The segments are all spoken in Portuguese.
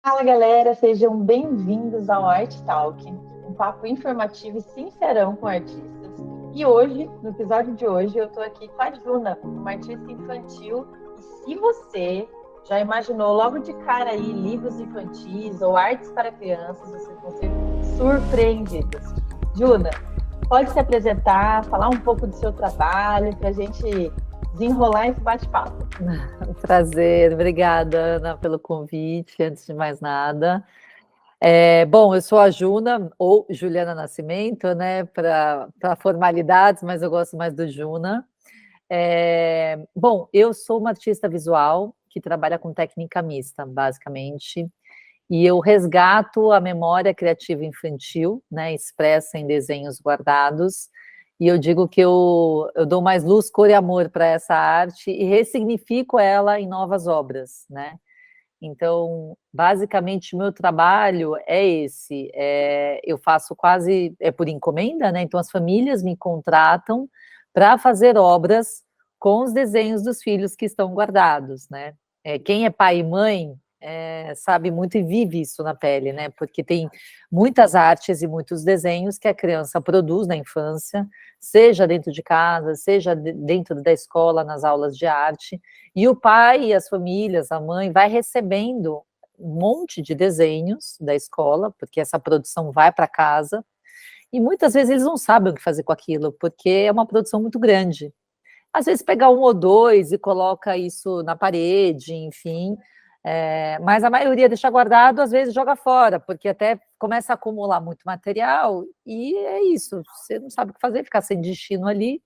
Fala galera, sejam bem-vindos ao Art Talk, um papo informativo e sincerão com artistas. E hoje, no episódio de hoje, eu estou aqui com a Juna, uma artista infantil. E se você já imaginou logo de cara aí livros infantis ou artes para crianças, vocês vão ser surpreendidos. Juna, pode se apresentar, falar um pouco do seu trabalho para a gente desenrolar esse bate-papo. Um prazer, obrigada, Ana, pelo convite, antes de mais nada. Bom, eu sou a Juna, ou Juliana Nascimento, né, para formalidades, mas eu gosto mais do Juna. Bom, eu sou uma artista visual que trabalha com técnica mista, basicamente, e eu resgato a memória criativa infantil, né, expressa em desenhos guardados, e eu digo que eu dou mais luz, cor e amor para essa arte e ressignifico ela em novas obras, né? Então, basicamente, o meu trabalho é esse. Eu faço quase por encomenda, né? Então, as famílias me contratam para fazer obras com os desenhos dos filhos que estão guardados, né? Quem é pai e mãe sabe muito e vive isso na pele, né? Porque tem muitas artes e muitos desenhos que a criança produz na infância, seja dentro de casa, seja dentro da escola, nas aulas de arte, e o pai e as famílias, a mãe, vai recebendo um monte de desenhos da escola, porque essa produção vai para casa, e muitas vezes eles não sabem o que fazer com aquilo, porque é uma produção muito grande. Às vezes pega um ou dois e coloca isso na parede, enfim, mas a maioria deixa guardado, às vezes joga fora, porque até começa a acumular muito material, e é isso, você não sabe o que fazer, ficar sem destino ali.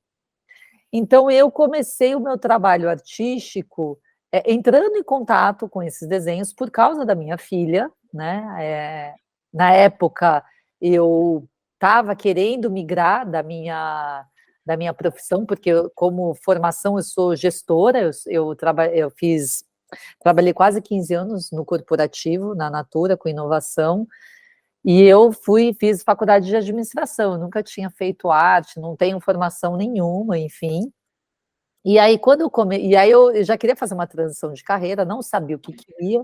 Então eu comecei o meu trabalho artístico entrando em contato com esses desenhos por causa da minha filha, né? Na época eu estava querendo migrar da minha profissão, porque como formação eu sou gestora, trabalhei quase 15 anos no corporativo, na Natura, com inovação, e eu fiz faculdade de administração, eu nunca tinha feito arte, não tenho formação nenhuma, enfim. E aí, eu já queria fazer uma transição de carreira, não sabia o que queria,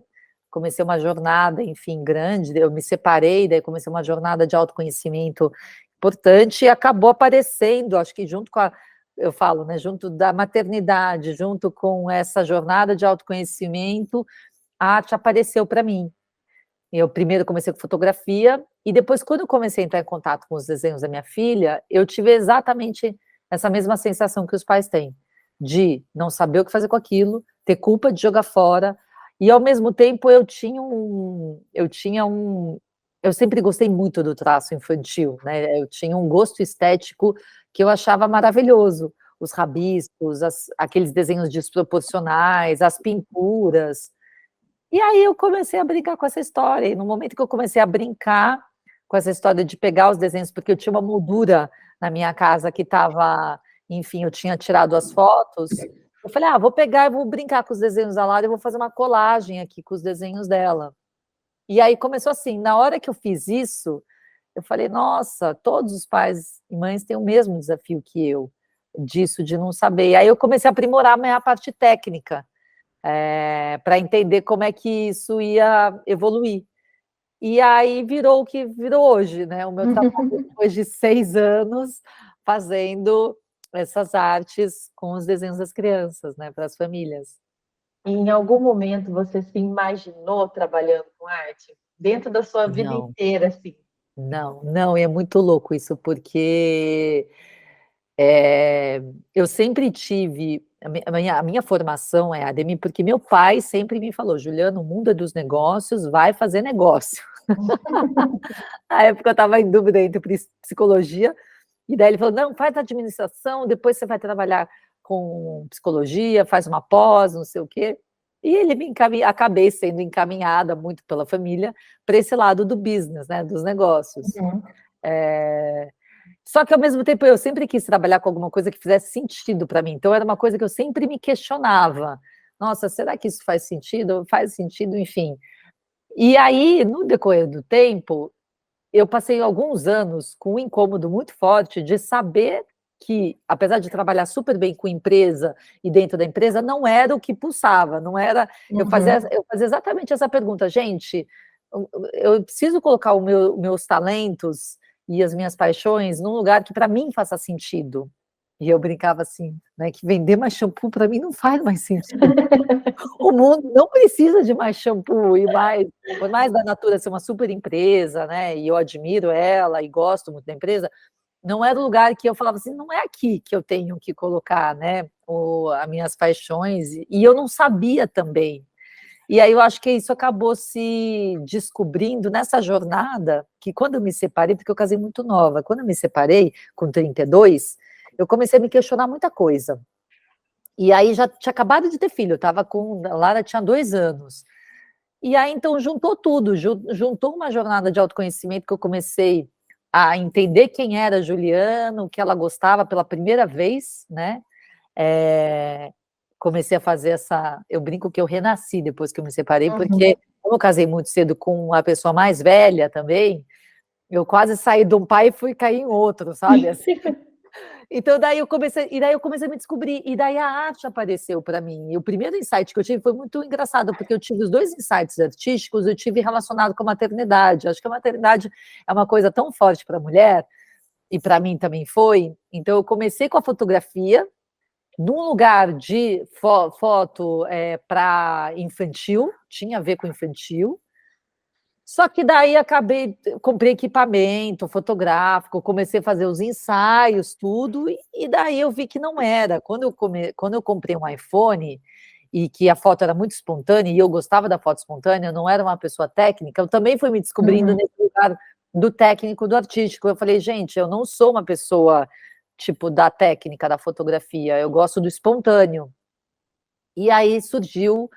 comecei uma jornada, enfim, grande, eu me separei, daí comecei uma jornada de autoconhecimento importante e acabou aparecendo, acho que eu falo, né, junto da maternidade, junto com essa jornada de autoconhecimento, a arte apareceu para mim. Eu primeiro comecei com fotografia, e depois, quando eu comecei a entrar em contato com os desenhos da minha filha, eu tive exatamente essa mesma sensação que os pais têm, de não saber o que fazer com aquilo, ter culpa de jogar fora, e ao mesmo tempo eu sempre gostei muito do traço infantil, né? Eu tinha um gosto estético que eu achava maravilhoso, os rabiscos, aqueles desenhos desproporcionais, as pinturas. E aí eu comecei a brincar com essa história, e no momento que eu comecei a brincar com essa história de pegar os desenhos, porque eu tinha uma moldura na minha casa que estava, enfim, eu tinha tirado as fotos, eu falei, vou pegar e vou brincar com os desenhos da Lara, e vou fazer uma colagem aqui com os desenhos dela. E aí começou assim, na hora que eu fiz isso, eu falei, nossa, todos os pais e mães têm o mesmo desafio que eu, disso, de não saber. E aí eu comecei a aprimorar a minha parte técnica, para entender como é que isso ia evoluir. E aí virou o que virou hoje, né? O meu trabalho depois de 6 anos fazendo essas artes com os desenhos das crianças, né, para as famílias. Em algum momento você se imaginou trabalhando com arte? Dentro da sua vida Não, inteira, assim? não, é muito louco isso, porque eu sempre tive a minha formação é ADM, porque meu pai sempre me falou: "Juliana, o mundo é dos negócios, vai fazer negócio". Na época eu estava em dúvida entre psicologia, e daí ele falou: "Não, faz administração, depois você vai trabalhar com psicologia, faz uma pós, não sei o quê". E ele acabei sendo encaminhada muito pela família para esse lado do business, né, dos negócios. Uhum. Eh Só que ao mesmo tempo eu sempre quis trabalhar com alguma coisa que fizesse sentido para mim, então era uma coisa que eu sempre me questionava: "Nossa, será que isso faz sentido? Faz sentido?", enfim. E aí, no decorrer do tempo, eu passei alguns anos com um incômodo muito forte de saber que, apesar de trabalhar super bem com empresa e dentro da empresa, não era o que pulsava, não era. Eu fazia exatamente essa pergunta, gente. Eu preciso colocar meus talentos e as minhas paixões num lugar que para mim faça sentido. E eu brincava assim, né, que vender mais shampoo para mim não faz mais sentido. O mundo não precisa de mais shampoo e mais, por mais da Natura ser uma super empresa, né, e eu admiro ela e gosto muito da empresa, não era o lugar que eu falava assim, não é aqui que eu tenho que colocar, né, as minhas paixões, e eu não sabia também. E aí eu acho que isso acabou se descobrindo nessa jornada, que quando eu me separei, porque eu casei muito nova, quando eu me separei, com 32, eu comecei a me questionar muita coisa. E aí já tinha acabado de ter filho, eu estava com, a Lara tinha 2 anos. E aí então juntou tudo, juntou uma jornada de autoconhecimento que eu comecei a entender quem era a Juliana, o que ela gostava pela primeira vez, né? Comecei a fazer eu brinco que eu renasci depois que eu me separei, porque como eu casei muito cedo com uma pessoa mais velha também, eu quase saí de um pai e fui cair em outro, sabe? Assim. Então daí eu comecei a me descobrir, e daí a arte apareceu para mim. E o primeiro insight que eu tive foi muito engraçado, porque eu tive os 2 insights artísticos, eu tive relacionado com a maternidade. Acho que a maternidade é uma coisa tão forte para a mulher, e para mim também foi. Então eu comecei com a fotografia, num lugar de foto para infantil, tinha a ver com infantil. Só que daí comprei equipamento fotográfico, comecei a fazer os ensaios, tudo, e daí eu vi que não era. Quando eu comprei um iPhone, e que a foto era muito espontânea, e eu gostava da foto espontânea, eu não era uma pessoa técnica, eu também fui me descobrindo nesse lugar do técnico, do artístico. Eu falei, gente, eu não sou uma pessoa, tipo, da técnica, da fotografia, eu gosto do espontâneo. E aí surgiu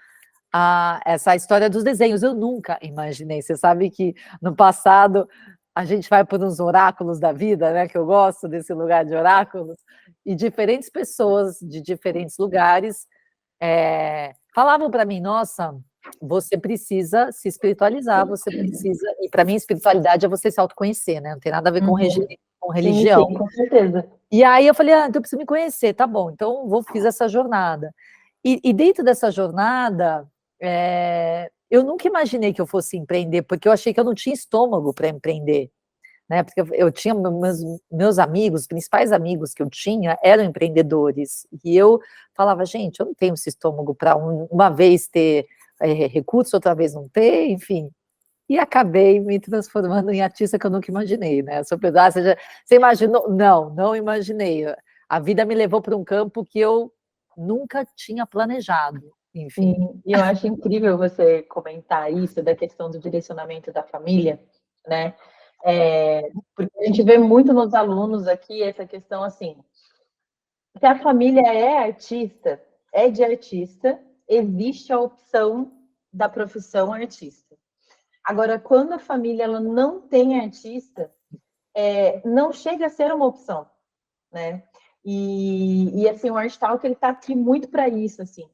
essa história dos desenhos. Eu nunca imaginei. Você sabe que no passado a gente vai por uns oráculos da vida, né? Que eu gosto desse lugar de oráculos, e diferentes pessoas de diferentes lugares falavam para mim: nossa, você precisa se espiritualizar, você precisa. E para mim, espiritualidade é você se autoconhecer, né? Não tem nada a ver com religião. Sim, com certeza. E aí eu falei, então eu preciso me conhecer, tá bom, então fiz essa jornada. E dentro dessa jornada, eu nunca imaginei que eu fosse empreender, porque eu achei que eu não tinha estômago para empreender, né? Porque eu tinha meus amigos, os principais amigos que eu tinha eram empreendedores, e eu falava, gente, eu não tenho esse estômago para uma vez ter recursos, outra vez não ter, enfim. E acabei me transformando em artista que eu nunca imaginei, né? Você imaginou? Não imaginei. A vida me levou para um campo que eu nunca tinha planejado, enfim. Sim, e eu acho incrível você comentar isso, da questão do direcionamento da família, né? Porque a gente vê muito nos alunos aqui essa questão assim, se a família é artista, é de artista, existe a opção da profissão artista. Agora, quando a família ela não tem artista, não chega a ser uma opção, né? E assim, o Art Talk ele está aqui muito para isso, assim,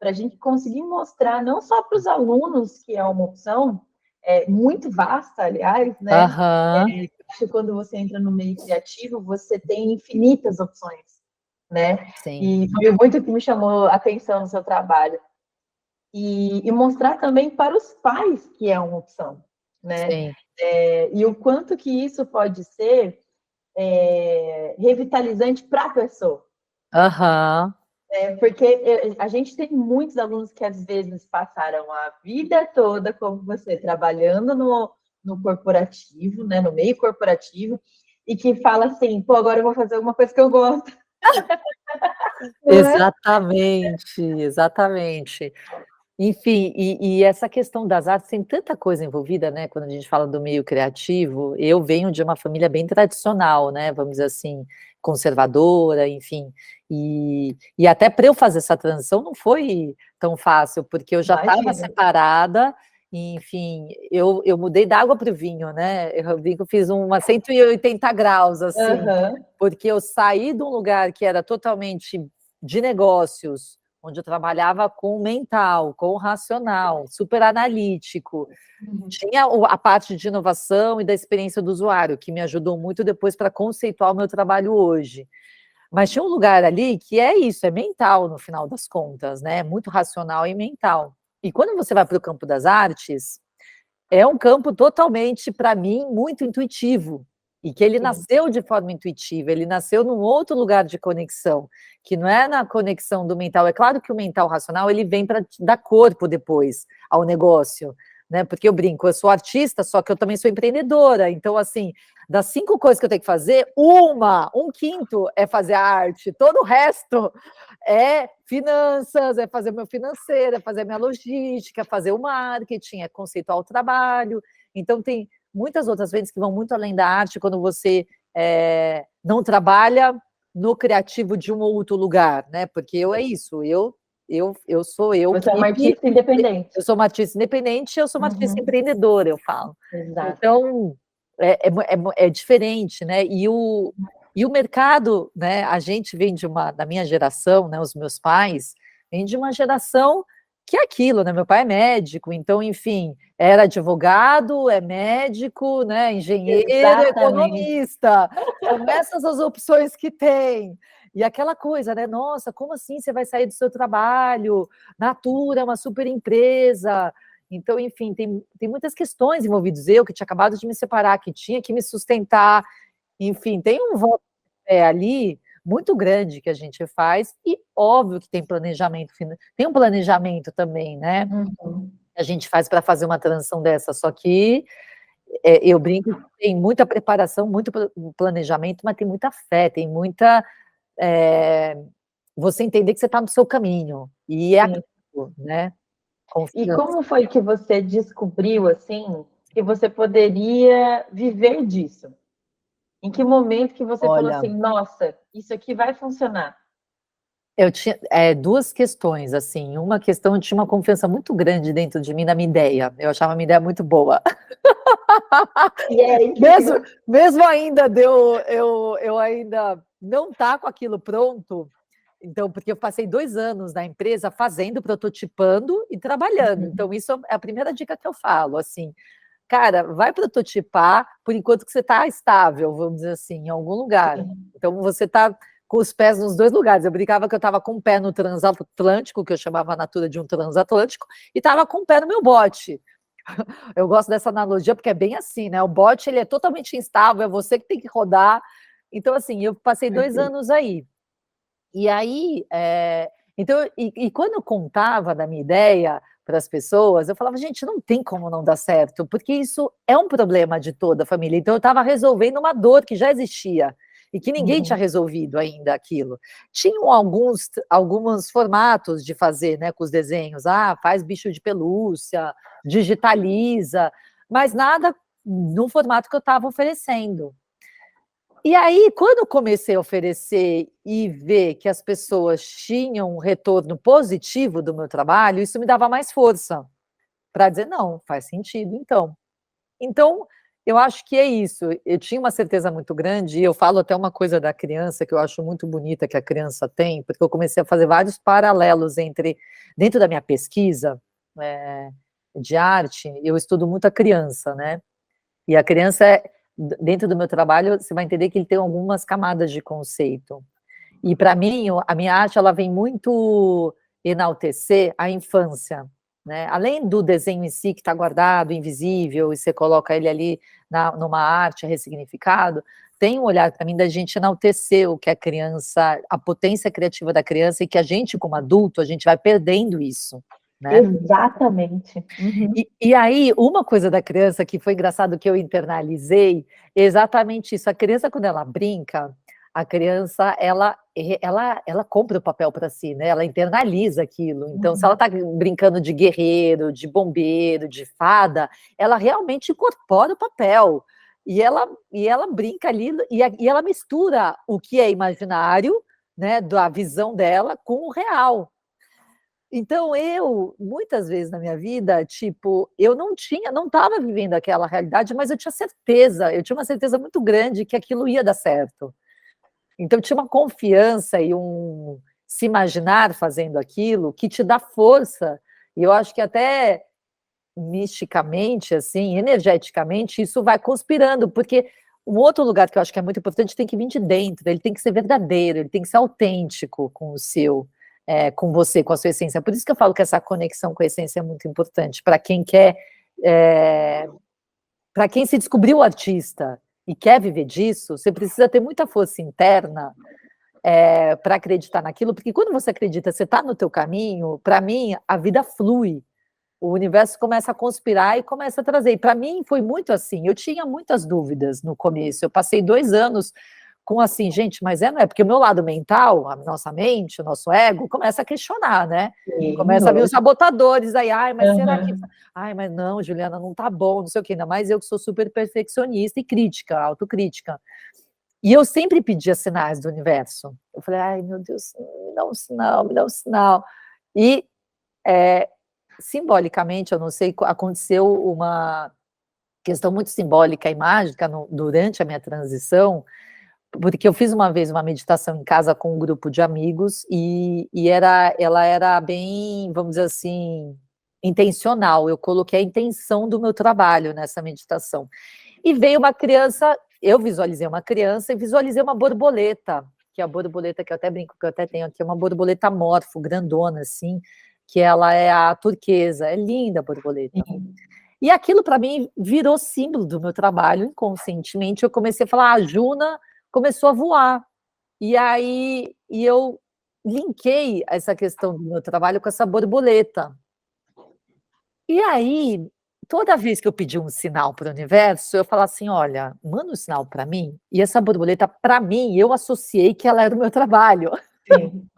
para a gente conseguir mostrar não só para os alunos que é uma opção, muito vasta, aliás, né? Acho que quando você entra no meio criativo, você tem infinitas opções, né? Sim. E foi muito que me chamou a atenção no seu trabalho. E mostrar também para os pais que é uma opção, né? Sim. E o quanto que isso pode ser revitalizante para a pessoa. Porque a gente tem muitos alunos que às vezes passaram a vida toda, como você, trabalhando no corporativo, né, no meio corporativo, e que fala assim, pô, agora eu vou fazer alguma coisa que eu gosto. Exatamente. Enfim, e essa questão das artes tem tanta coisa envolvida, né? Quando a gente fala do meio criativo, eu venho de uma família bem tradicional, né? Vamos dizer assim, conservadora, enfim. E até para eu fazer essa transição não foi tão fácil, porque eu já estava separada, e, enfim, eu mudei da água para o vinho, né? Eu fiz uma 180 graus, assim, porque eu saí de um lugar que era totalmente de negócios, onde eu trabalhava com o mental, com o racional, super analítico. Tinha a parte de inovação e da experiência do usuário, que me ajudou muito depois para conceituar o meu trabalho hoje. Mas tinha um lugar ali que é isso, é mental no final das contas, né? Muito racional e mental. E quando você vai para o campo das artes, é um campo totalmente, para mim, muito intuitivo. E que ele Sim. nasceu de forma intuitiva, ele nasceu num outro lugar de conexão, que não é na conexão do mental. É claro que o mental racional ele vem para dar corpo depois ao negócio, né? Porque eu brinco, eu sou artista, só que eu também sou empreendedora. Então, assim, das 5 coisas que eu tenho que fazer, um quinto é fazer a arte, todo o resto é finanças, é fazer meu financeiro, é fazer minha logística, é fazer o marketing, é conceituar o trabalho. Então, tem muitas outras frentes que vão muito além da arte, quando você não trabalha no criativo de um ou outro lugar, né? Porque é isso, eu sou eu. Você é uma artista independente. Eu sou uma artista independente, eu sou uma artista empreendedora, eu falo. Exato. Então, é diferente, né? E o mercado, né? A gente vem da minha geração, né? Os meus pais, vem de uma geração que é aquilo, né? Meu pai é médico, então, enfim, era advogado, é médico, né? Engenheiro, economista. São essas as opções que tem. E aquela coisa, né? Nossa, como assim você vai sair do seu trabalho? Natura é uma super empresa. Então, enfim, tem muitas questões envolvidas. Eu, que tinha acabado de me separar, que tinha que me sustentar. Enfim, tem um voto ali muito grande que a gente faz, e óbvio que tem planejamento, tem um planejamento também, né? Que a gente faz para fazer uma transição dessa, só que eu brinco que tem muita preparação, muito planejamento, mas tem muita fé, tem muita... você entender que você está no seu caminho, e é aquilo, né? E como foi que você descobriu, assim, que você poderia viver disso? Em que momento que você falou assim, nossa, isso aqui vai funcionar? Eu tinha 2 questões, assim. Uma questão, eu tinha uma confiança muito grande dentro de mim, na minha ideia. Eu achava a minha ideia muito boa. Mesmo ainda eu ainda não tá com aquilo pronto, então, porque eu passei 2 anos na empresa fazendo, prototipando e trabalhando. Então, isso é a primeira dica que eu falo, assim, cara, vai prototipar por enquanto que você está estável, vamos dizer assim, em algum lugar. Então, você está com os pés nos 2 lugares. Eu brincava que eu estava com o pé no transatlântico, que eu chamava a Natura de um transatlântico, e estava com o pé no meu bote. Eu gosto dessa analogia porque é bem assim, né? O bote ele é totalmente instável, é você que tem que rodar. Então, assim, eu passei 2 anos aí. E aí, então, quando eu contava da minha ideia para as pessoas, eu falava, gente, não tem como não dar certo, porque isso é um problema de toda a família. Então, eu estava resolvendo uma dor que já existia e que ninguém tinha resolvido ainda aquilo. Tinham alguns formatos de fazer, né, com os desenhos. Faz bicho de pelúcia, digitaliza, mas nada no formato que eu estava oferecendo. E aí, quando eu comecei a oferecer e ver que as pessoas tinham um retorno positivo do meu trabalho, isso me dava mais força para dizer, não, faz sentido, então. Então, eu acho que é isso. Eu tinha uma certeza muito grande, e eu falo até uma coisa da criança, que eu acho muito bonita que a criança tem, porque eu comecei a fazer vários paralelos dentro da minha pesquisa de arte, eu estudo muito a criança, né? E a criança dentro do meu trabalho, você vai entender que ele tem algumas camadas de conceito. E para mim, a minha arte, ela vem muito enaltecer a infância, né? Além do desenho em si, que está guardado, invisível, e você coloca ele ali numa arte ressignificado, tem um olhar para mim da gente enaltecer o que a criança, a potência criativa da criança, e que a gente, como adulto, a gente vai perdendo isso. Né? Exatamente. E aí, uma coisa da criança que foi engraçado que eu internalizei, exatamente isso. A criança, quando ela brinca, a criança, ela compra o papel para si, né? Ela internaliza aquilo. Então, se ela está brincando de guerreiro, de bombeiro, de fada, ela realmente incorpora o papel. E ela brinca ali, e ela mistura o que é imaginário, né, da visão dela, com o real. Então, muitas vezes na minha vida, tipo, eu não estava vivendo aquela realidade, mas eu tinha uma certeza muito grande que aquilo ia dar certo. Então, tinha uma confiança e se imaginar fazendo aquilo que te dá força. E eu acho que até misticamente, assim, energeticamente, isso vai conspirando, porque Um outro lugar que eu acho que é muito importante tem que vir de dentro, ele tem que ser verdadeiro, ele tem que ser autêntico com o seu, com você, com a sua essência. Por isso que eu falo que essa conexão com a essência é muito importante, para quem quer, para quem se descobriu artista e quer viver disso, você precisa ter muita força interna para acreditar naquilo, porque quando você acredita, você está no teu caminho, para mim, a vida flui. O universo começa a conspirar e começa a trazer. E para mim foi muito assim, eu tinha muitas dúvidas no começo, eu passei 2 anos com assim, gente, mas não é? Porque o meu lado mental, a nossa mente, o nosso ego, começa a questionar, né? Sim, começa a vir os sabotadores aí, ai, mas será que... Uhum. Ai, mas não, Juliana, não tá bom, não sei o quê, ainda mais eu que sou super perfeccionista e crítica, autocrítica. E eu sempre pedia sinais do universo. Eu falei, ai, meu Deus, me dá um sinal, me dá um sinal. E simbolicamente, eu não sei, aconteceu uma questão muito simbólica e mágica durante a minha transição, porque eu fiz uma vez uma meditação em casa com um grupo de amigos e ela era bem, vamos dizer assim, intencional. Eu coloquei a intenção do meu trabalho nessa meditação. E veio uma criança, eu visualizei uma criança e visualizei uma borboleta, que é a borboleta que eu até brinco, que eu até tenho aqui, uma borboleta morfo, grandona, assim, que ela é a turquesa, é linda a borboleta. Sim. E aquilo para mim virou símbolo do meu trabalho, inconscientemente eu comecei a falar, a Juna começou a voar, e aí eu linkei essa questão do meu trabalho com essa borboleta. E aí, toda vez que eu pedi um sinal para o universo, eu falava assim, olha, manda um sinal para mim, e essa borboleta, para mim, eu associei que ela era o meu trabalho. Sim.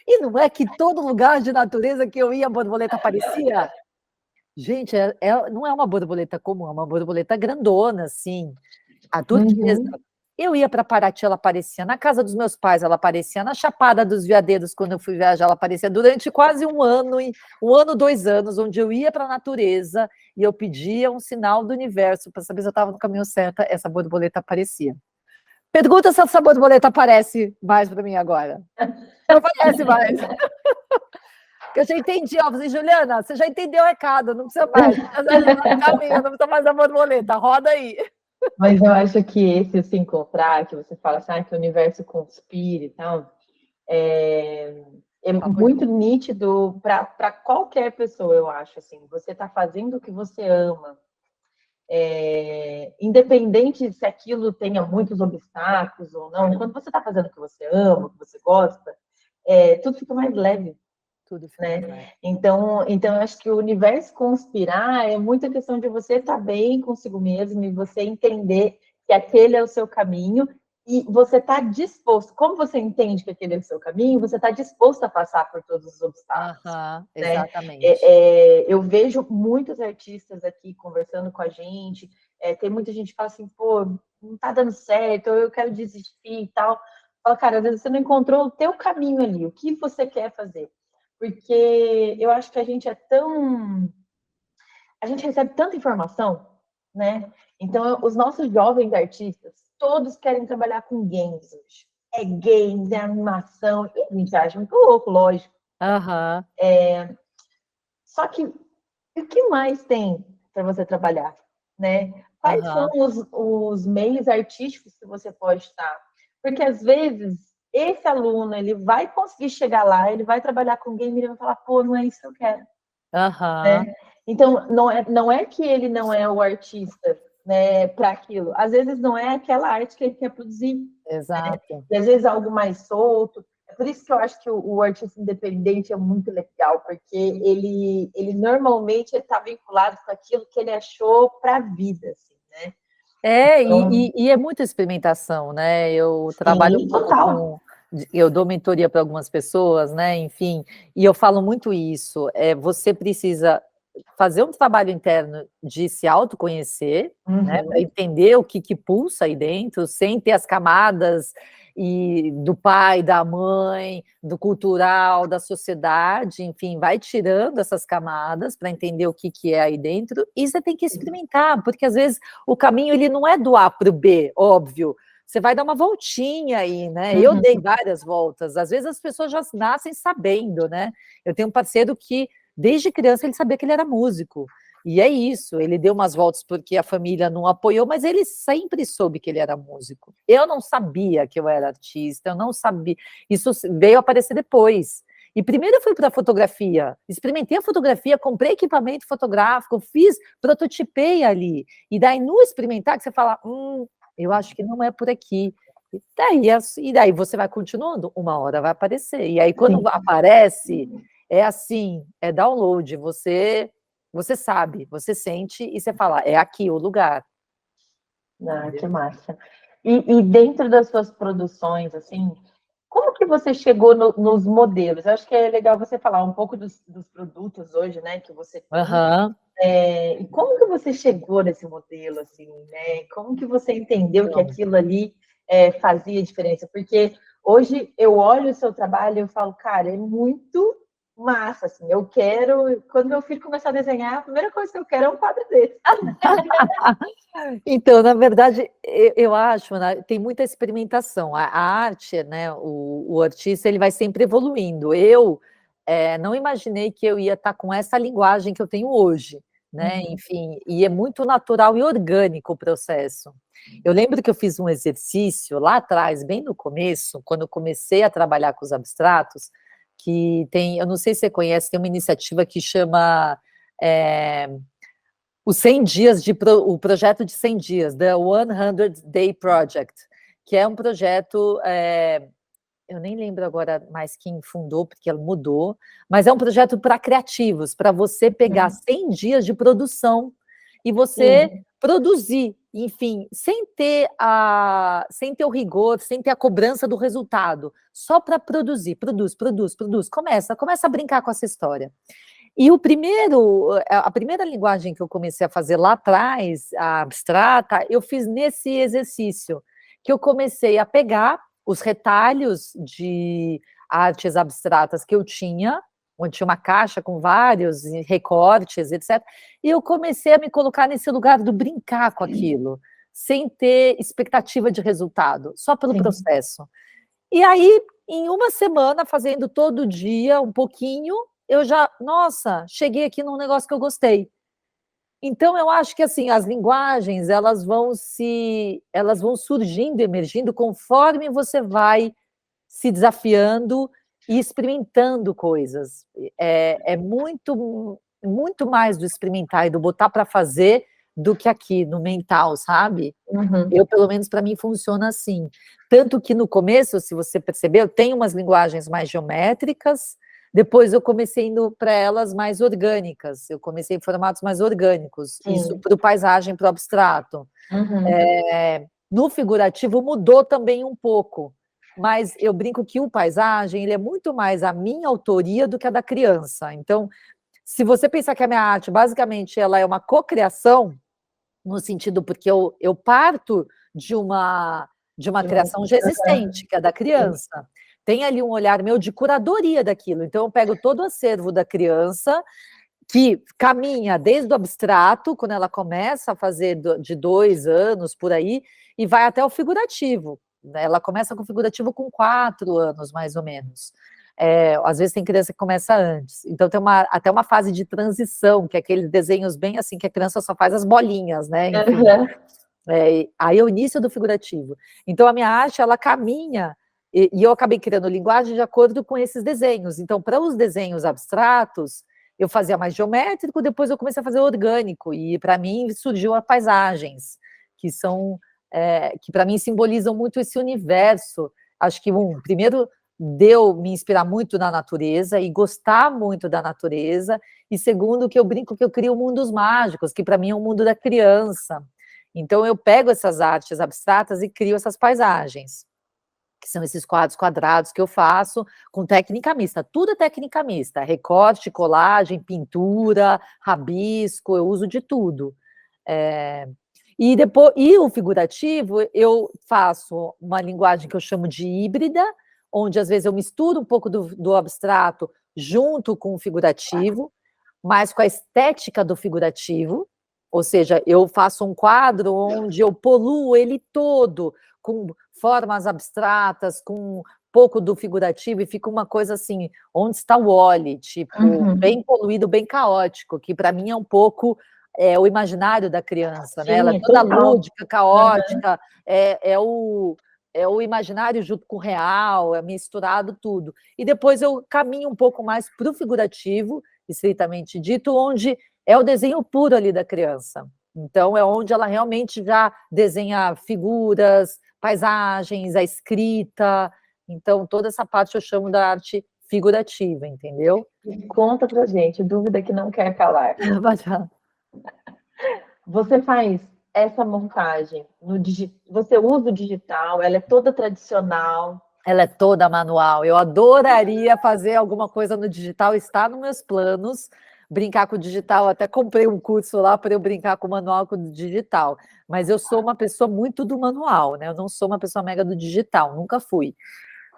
E não é que todo lugar de natureza que eu ia, a borboleta aparecia? Gente, não é uma borboleta comum, é uma borboleta grandona, assim, a turquesa. Uhum. Eu ia para Paraty, ela aparecia, na casa dos meus pais ela aparecia, na Chapada dos Veadeiros, quando eu fui viajar, ela aparecia, durante quase 1 ano, 2 anos, onde eu ia para a natureza e eu pedia um sinal do universo para saber se eu estava no caminho certo, essa borboleta aparecia. Pergunta se essa borboleta aparece mais para mim agora. Não aparece mais. Eu já entendi, ó, você, Juliana, você já entendeu o recado, não precisa mais. Caminho, não precisa mais da borboleta, roda aí. Mas eu acho que esse se encontrar, que você fala assim, que o universo conspira e tal, é muito nítido para qualquer pessoa, eu acho. Assim, você está fazendo o que você ama, independente se aquilo tenha muitos obstáculos ou não, quando você está fazendo o que você ama, o que você gosta, tudo fica mais leve. Tudo fica Né? mais leve. Então, eu acho que o universo conspirar é muita questão de você estar bem consigo mesmo e você entender que aquele é o seu caminho e você está disposto, como você entende que aquele é o seu caminho, você está disposto a passar por todos os obstáculos. Né? Exatamente. Eu vejo muitos artistas aqui conversando com a gente, tem muita gente que fala assim, pô, não está dando certo, eu quero desistir e tal. Fala, cara, às vezes você não encontrou o teu caminho ali, o que você quer fazer. Porque eu acho que a gente recebe tanta informação, né? Então, os nossos jovens artistas, todos querem trabalhar com games hoje. É games, é animação, e a gente acha muito louco, lógico. Só que o que mais tem para você trabalhar, né? Quais são os meios artísticos que você pode estar? Porque às vezes esse aluno ele vai conseguir chegar lá, ele vai trabalhar com game e ele vai falar, pô, não é isso que eu quero. Né? Então não é que ele não é o artista, né, para aquilo. Às vezes não é aquela arte que ele quer produzir. Exato. Né? E às vezes algo mais solto. É por isso que eu acho que o artista independente é muito legal, porque ele normalmente está vinculado com aquilo que ele achou para a vida, assim, né? Então, e é muita experimentação, né? Eu trabalho um pouco com... Eu dou mentoria para algumas pessoas, né? Enfim, e eu falo muito isso. Você precisa fazer um trabalho interno de se autoconhecer, né? Para entender o que pulsa aí dentro, sem ter as camadas do pai, da mãe, do cultural, da sociedade, enfim, vai tirando essas camadas para entender o que é aí dentro, e você tem que experimentar, porque às vezes o caminho ele não é do A para o B, óbvio, você vai dar uma voltinha aí, né? Eu dei várias voltas, às vezes as pessoas já nascem sabendo, né? Eu tenho um parceiro que, desde criança, ele sabia que ele era músico, E é isso, ele deu umas voltas porque a família não apoiou, mas ele sempre soube que ele era músico. Eu não sabia que eu era artista, eu não sabia. Isso veio aparecer depois. E primeiro eu fui para a fotografia, experimentei a fotografia, comprei equipamento fotográfico, fiz, prototipei ali. E daí no experimentar que você fala, eu acho que não é por aqui. E daí você vai continuando, uma hora vai aparecer. E aí quando aparece, é assim, é download, você sabe, você sente e você fala, é aqui o lugar. Ah, que massa. E dentro das suas produções, assim, como que você chegou nos modelos? Eu acho que é legal você falar um pouco dos produtos hoje, né, que você tem. Aham. E como que você chegou nesse modelo, assim, né? Como que você entendeu que Então, aquilo ali fazia diferença? Porque hoje eu olho o seu trabalho e eu falo, cara, é muito massa, assim. Eu quero, quando meu filho começar a desenhar, a primeira coisa que eu quero é um quadro desse. Então, na verdade, eu acho, né, tem muita experimentação. A arte, né, o artista, ele vai sempre evoluindo. Eu não imaginei que eu ia estar com essa linguagem que eu tenho hoje, né? Enfim, e é muito natural e orgânico o processo. Eu lembro que eu fiz um exercício lá atrás, bem no começo, quando eu comecei a trabalhar com os abstratos, que tem, eu não sei se você conhece, tem uma iniciativa que chama os 100 dias o projeto de 100 dias, The 100 Day Project, que é um projeto, eu nem lembro agora mais quem fundou, porque ela mudou, mas é um projeto para criativos, para você pegar 100 dias de produção e você produzir, enfim, sem ter o rigor, sem ter a cobrança do resultado, só para produzir, produz, começa a brincar com essa história. E a primeira linguagem que eu comecei a fazer lá atrás, a abstrata, eu fiz nesse exercício, que eu comecei a pegar os retalhos de artes abstratas que eu tinha, onde tinha uma caixa com vários recortes, etc. E eu comecei a me colocar nesse lugar do brincar com aquilo, sem ter expectativa de resultado, só pelo processo. E aí, em uma semana, fazendo todo dia um pouquinho, eu já, nossa, cheguei aqui num negócio que eu gostei. Então, eu acho que assim, as linguagens, elas vão surgindo, emergindo, conforme você vai se desafiando e experimentando coisas. É muito mais do experimentar e do botar para fazer do que aqui no mental, sabe? Eu, pelo menos, para mim, funciona assim. Tanto que no começo, se você percebeu, eu tenho umas linguagens mais geométricas, depois eu comecei indo para elas mais orgânicas, eu comecei em formatos mais orgânicos, isso para o paisagem, para o abstrato. No figurativo mudou também um pouco, mas eu brinco que o paisagem ele é muito mais a minha autoria do que a da criança. Então, se você pensar que a minha arte, basicamente, ela é uma cocriação, no sentido porque eu parto de uma criação já existente, que é da criança. Tem ali um olhar meu de curadoria daquilo. Então, eu pego todo o acervo da criança, que caminha desde o abstrato, quando ela começa a fazer de 2 anos, por aí, e vai até o figurativo. Ela começa com o figurativo com 4 anos, mais ou menos. Às vezes tem criança que começa antes. Então tem até uma fase de transição, que é aqueles desenhos bem assim, que a criança só faz as bolinhas, né? Enfim. Aí é o início do figurativo. Então a minha arte, ela caminha, e eu acabei criando linguagem de acordo com esses desenhos. Então, para os desenhos abstratos, eu fazia mais geométrico, depois eu comecei a fazer orgânico, e para mim surgiu as paisagens, que são, que para mim simbolizam muito esse universo. Acho que, primeiro, deu me inspirar muito na natureza e gostar muito da natureza, e segundo, que eu brinco que eu crio mundos mágicos, que para mim é um mundo da criança. Então eu pego essas artes abstratas e crio essas paisagens, que são esses quadros quadrados que eu faço com técnica mista, tudo é técnica mista, recorte, colagem, pintura, rabisco, eu uso de tudo. E o figurativo, eu faço uma linguagem que eu chamo de híbrida, onde às vezes eu misturo um pouco do abstrato junto com o figurativo, mas com a estética do figurativo, ou seja, eu faço um quadro onde eu poluo ele todo, com formas abstratas, com pouco do figurativo, e fica uma coisa assim, onde está o Wall-E, tipo, bem poluído, bem caótico, que para mim é um pouco o imaginário da criança, né? Ela é Sim, toda total. lúdica, caótica, é o imaginário junto com o real, é misturado tudo. E depois eu caminho um pouco mais para o figurativo, estritamente dito, onde é o desenho puro ali da criança. Então, é onde ela realmente já desenha figuras, paisagens, a escrita. Então, toda essa parte eu chamo da arte figurativa, entendeu? Conta pra gente, dúvida que não quer calar. Você faz essa montagem no digital, você usa o digital, ela é toda tradicional. Ela é toda manual. Eu adoraria fazer alguma coisa no digital, está nos meus planos, brincar com o digital. Até comprei um curso lá para eu brincar com o manual com o digital. Mas eu sou uma pessoa muito do manual, né? Eu não sou uma pessoa mega do digital, nunca fui.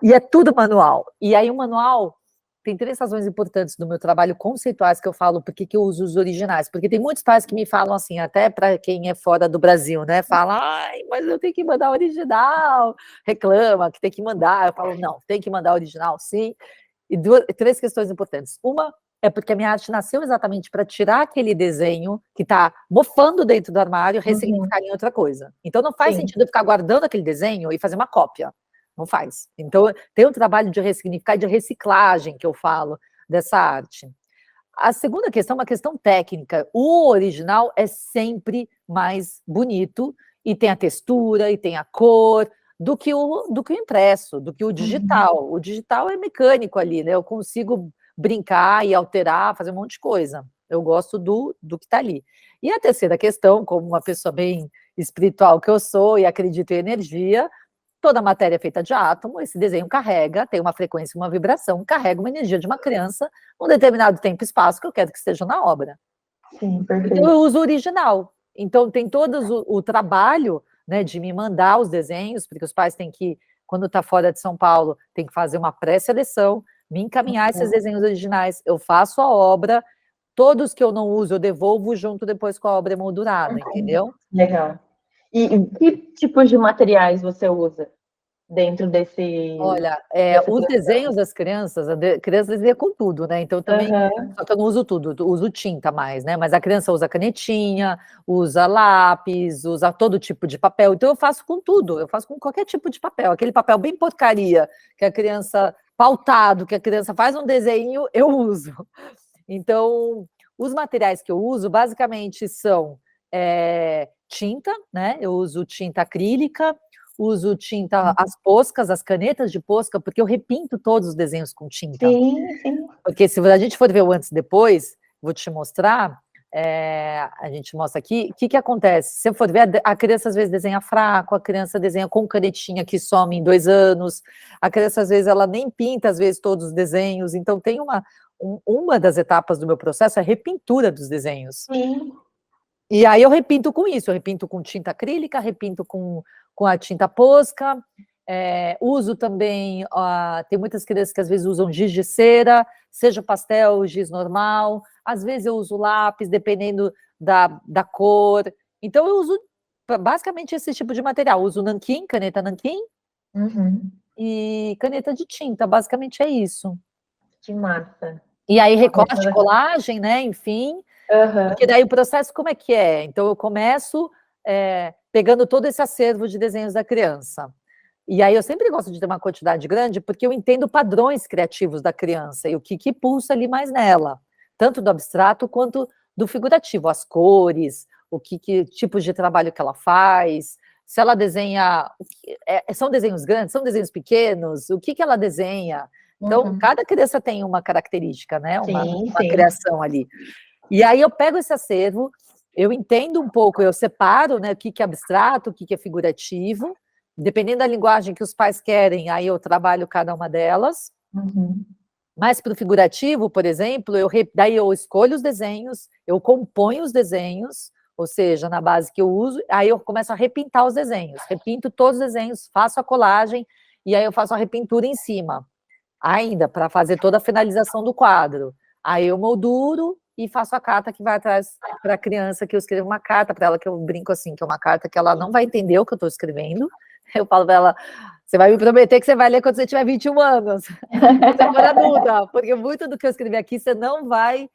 E é tudo manual. E aí o manual tem 3 razões importantes do meu trabalho conceituais que eu falo porque que eu uso os originais. Porque tem muitos pais que me falam assim, até para quem é fora do Brasil, né? Fala, ai, mas eu tenho que mandar original. Reclama que tem que mandar. Eu falo, não, tem que mandar original, sim. E 3 questões importantes. Uma é porque a minha arte nasceu exatamente para tirar aquele desenho que está mofando dentro do armário, ressignificar em outra coisa. Então não faz sentido eu ficar guardando aquele desenho e fazer uma cópia. Não faz. Então, tem um trabalho de ressignificar e de reciclagem que eu falo dessa arte. A segunda questão é uma questão técnica. O original é sempre mais bonito e tem a textura e tem a cor do que o impresso, do que o digital. O digital é mecânico ali, né? Eu consigo brincar e alterar, fazer um monte de coisa. Eu gosto do que está ali. E a terceira questão, como uma pessoa bem espiritual que eu sou e acredito em energia, toda matéria é feita de átomo, esse desenho carrega, tem uma frequência, uma vibração, carrega uma energia de uma criança num determinado tempo e espaço que eu quero que esteja na obra. Sim, perfeito. Então eu uso o original. Então tem todo o trabalho, né, de me mandar os desenhos, porque os pais têm que, quando está fora de São Paulo, tem que fazer uma pré-seleção, me encaminhar esses desenhos originais, eu faço a obra, todos que eu não uso eu devolvo junto depois com a obra emoldurada, entendeu? Legal. E que tipos de materiais você usa dentro desse... Olha, os desenhos das crianças, criança desenha com tudo, né? Então também, só que eu não uso tudo, eu uso tinta mais, né? Mas a criança usa canetinha, usa lápis, usa todo tipo de papel. Então eu faço com tudo, eu faço com qualquer tipo de papel. Aquele papel bem porcaria, que a criança, pautado, que a criança faz um desenho, eu uso. Então, os materiais que eu uso, basicamente, são tinta, né? Eu uso tinta acrílica, uso tinta, as poscas, as canetas de posca, porque eu repinto todos os desenhos com tinta. Sim, sim. Porque se a gente for ver o antes e depois, vou te mostrar, a gente mostra aqui, o que acontece? Se eu for ver, a criança às vezes desenha fraco, a criança desenha com canetinha que some em 2 anos, a criança às vezes ela nem pinta às vezes todos os desenhos, então tem uma das etapas do meu processo é a repintura dos desenhos. Sim. E aí eu repinto com isso, eu repinto com tinta acrílica, repinto com a tinta posca, uso também, tem muitas crianças que às vezes usam giz de cera, seja pastel, giz normal, às vezes eu uso lápis, dependendo da cor. Então eu uso basicamente esse tipo de material, uso nanquim, caneta nanquim, e caneta de tinta, basicamente é isso. Que massa. E aí recorte, colagem, né, enfim, porque daí o processo como é que é? Então eu começo pegando todo esse acervo de desenhos da criança. E aí eu sempre gosto de ter uma quantidade grande, porque eu entendo padrões criativos da criança e o que pulsa ali mais nela, tanto do abstrato quanto do figurativo, as cores, que tipos de trabalho que ela faz, se ela desenha, são desenhos grandes, são desenhos pequenos, o que ela desenha. Então, cada criança tem uma característica, né? Uma criação ali. E aí eu pego esse acervo, eu entendo um pouco, eu separo, né, o que é abstrato, o que é figurativo, dependendo da linguagem que os pais querem, aí eu trabalho cada uma delas. Mas para o figurativo, por exemplo, daí eu escolho os desenhos, eu componho os desenhos, ou seja, na base que eu uso, aí eu começo a repintar os desenhos, repinto todos os desenhos, faço a colagem, e aí eu faço a repintura em cima, ainda, para fazer toda a finalização do quadro. Aí eu molduro e faço a carta que vai atrás para a criança, que eu escrevo uma carta para ela, que eu brinco assim, que é uma carta que ela não vai entender o que eu estou escrevendo. Eu falo para ela, você vai me prometer que você vai ler quando você tiver 21 anos, quando você for adulta, porque muito do que eu escrevi aqui você não vai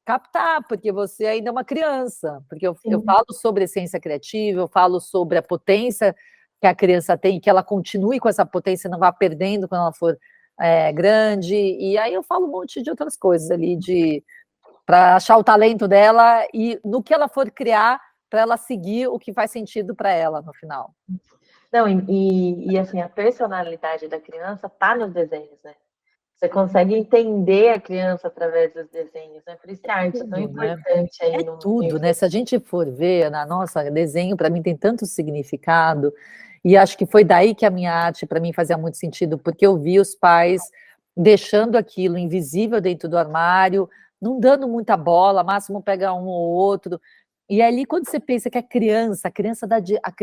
captar, porque você ainda é uma criança, porque eu falo sobre essência criativa, eu falo sobre a potência que a criança tem, que ela continue com essa potência, não vá perdendo quando ela for grande, e aí eu falo um monte de outras coisas ali, para achar o talento dela e no que ela for criar, para ela seguir o que faz sentido para ela no final. Não, e assim, a personalidade da criança tá nos desenhos, né? Você consegue entender a criança através dos desenhos, né? Por isso que a arte é tão Tudo, né? importante aí É no tudo, né? Se a gente for ver, na nossa desenho para mim tem tanto significado, e acho que foi daí que a minha arte para mim fazia muito sentido, porque eu vi os pais deixando aquilo invisível dentro do armário, não dando muita bola, máximo pega um ou outro. E ali, quando você pensa que a criança dá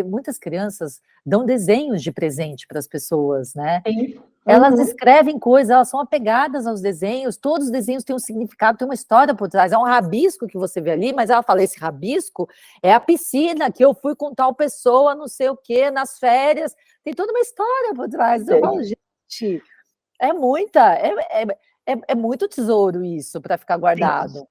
muitas crianças dão desenhos de presente para as pessoas, né? Sim. Elas escrevem coisas, elas são apegadas aos desenhos, todos os desenhos têm um significado, tem uma história por trás, é um rabisco que você vê ali, mas ela fala, esse rabisco é a piscina que eu fui com tal pessoa, não sei o quê, nas férias, tem toda uma história por trás. Eu falo, gente, é muita, é muito tesouro isso para ficar guardado.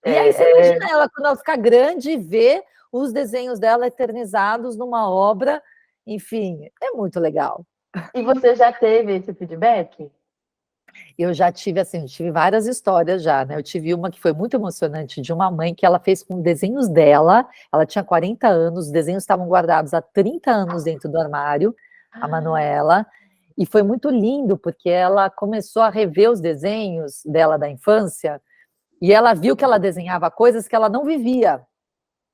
E aí você imagina ela, quando ela ficar grande, ver os desenhos dela eternizados numa obra, enfim, é muito legal. E você já teve esse feedback? Eu já tive, assim, tive várias histórias já, né? Eu tive uma que foi muito emocionante, de uma mãe que ela fez com desenhos dela, ela tinha 40 anos, os desenhos estavam guardados há 30 anos dentro do armário, a Manuela, e foi muito lindo, porque ela começou a rever os desenhos dela da infância, e ela viu que ela desenhava coisas que ela não vivia,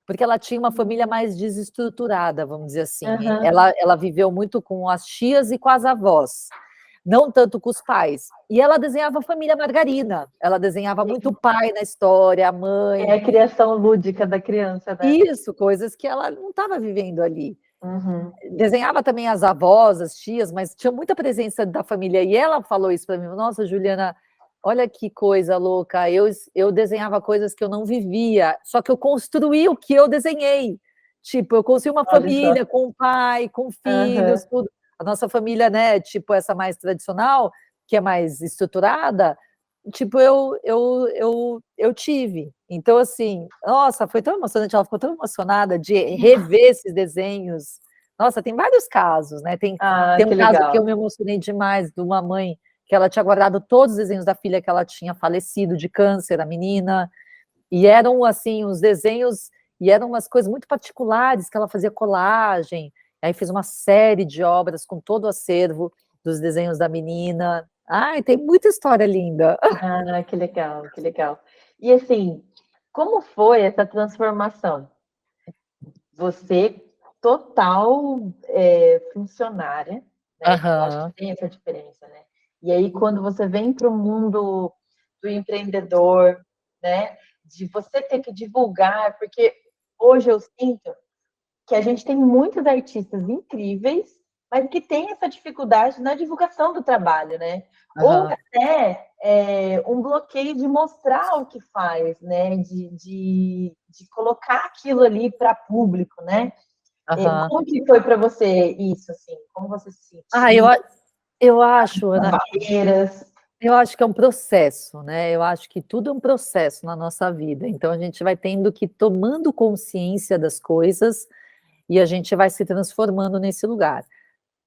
porque ela tinha uma família mais desestruturada, vamos dizer assim. Ela viveu muito com as tias e com as avós, não tanto com os pais. E ela desenhava a família margarina, ela desenhava muito o pai na história, a mãe. É a criação lúdica da criança, né? Isso, coisas que ela não estava vivendo ali. Desenhava também as avós, as tias, mas tinha muita presença da família. E ela falou isso para mim: nossa, Juliana, olha que coisa louca. Eu desenhava coisas que eu não vivia, só que eu construí o que eu desenhei. Tipo, eu construí uma família com um pai, com filhos, tudo. A nossa família, né, tipo, essa mais tradicional, que é mais estruturada, tipo, eu tive. Então, assim, nossa, foi tão emocionante, ela ficou tão emocionada de rever esses desenhos. Nossa, tem vários casos, né? Tem um caso que eu me emocionei demais, de uma mãe que ela tinha guardado todos os desenhos da filha que ela tinha falecido de câncer, a menina, e eram, assim, os desenhos, e eram umas coisas muito particulares, que ela fazia colagem, aí fez uma série de obras com todo o acervo dos desenhos da menina. Ai, tem muita história linda. Ah, que legal, que legal. E assim, como foi essa transformação? Você total funcionária, né? Eu acho que tem essa diferença, né? E aí, quando você vem para o mundo do empreendedor, né? De você ter que divulgar, porque hoje eu sinto que a gente tem muitos artistas incríveis, mas que tem essa dificuldade na divulgação do trabalho, né? Ou até um bloqueio de mostrar o que faz, né? De colocar aquilo ali para público, né? Como que foi para você isso, assim? Como você se sentiu? Ah, eu acho, Ana, Barreiras. eu acho que é um processo, né? Eu acho que tudo é um processo na nossa vida. Então a gente vai tendo que ir tomando consciência das coisas e a gente vai se transformando nesse lugar.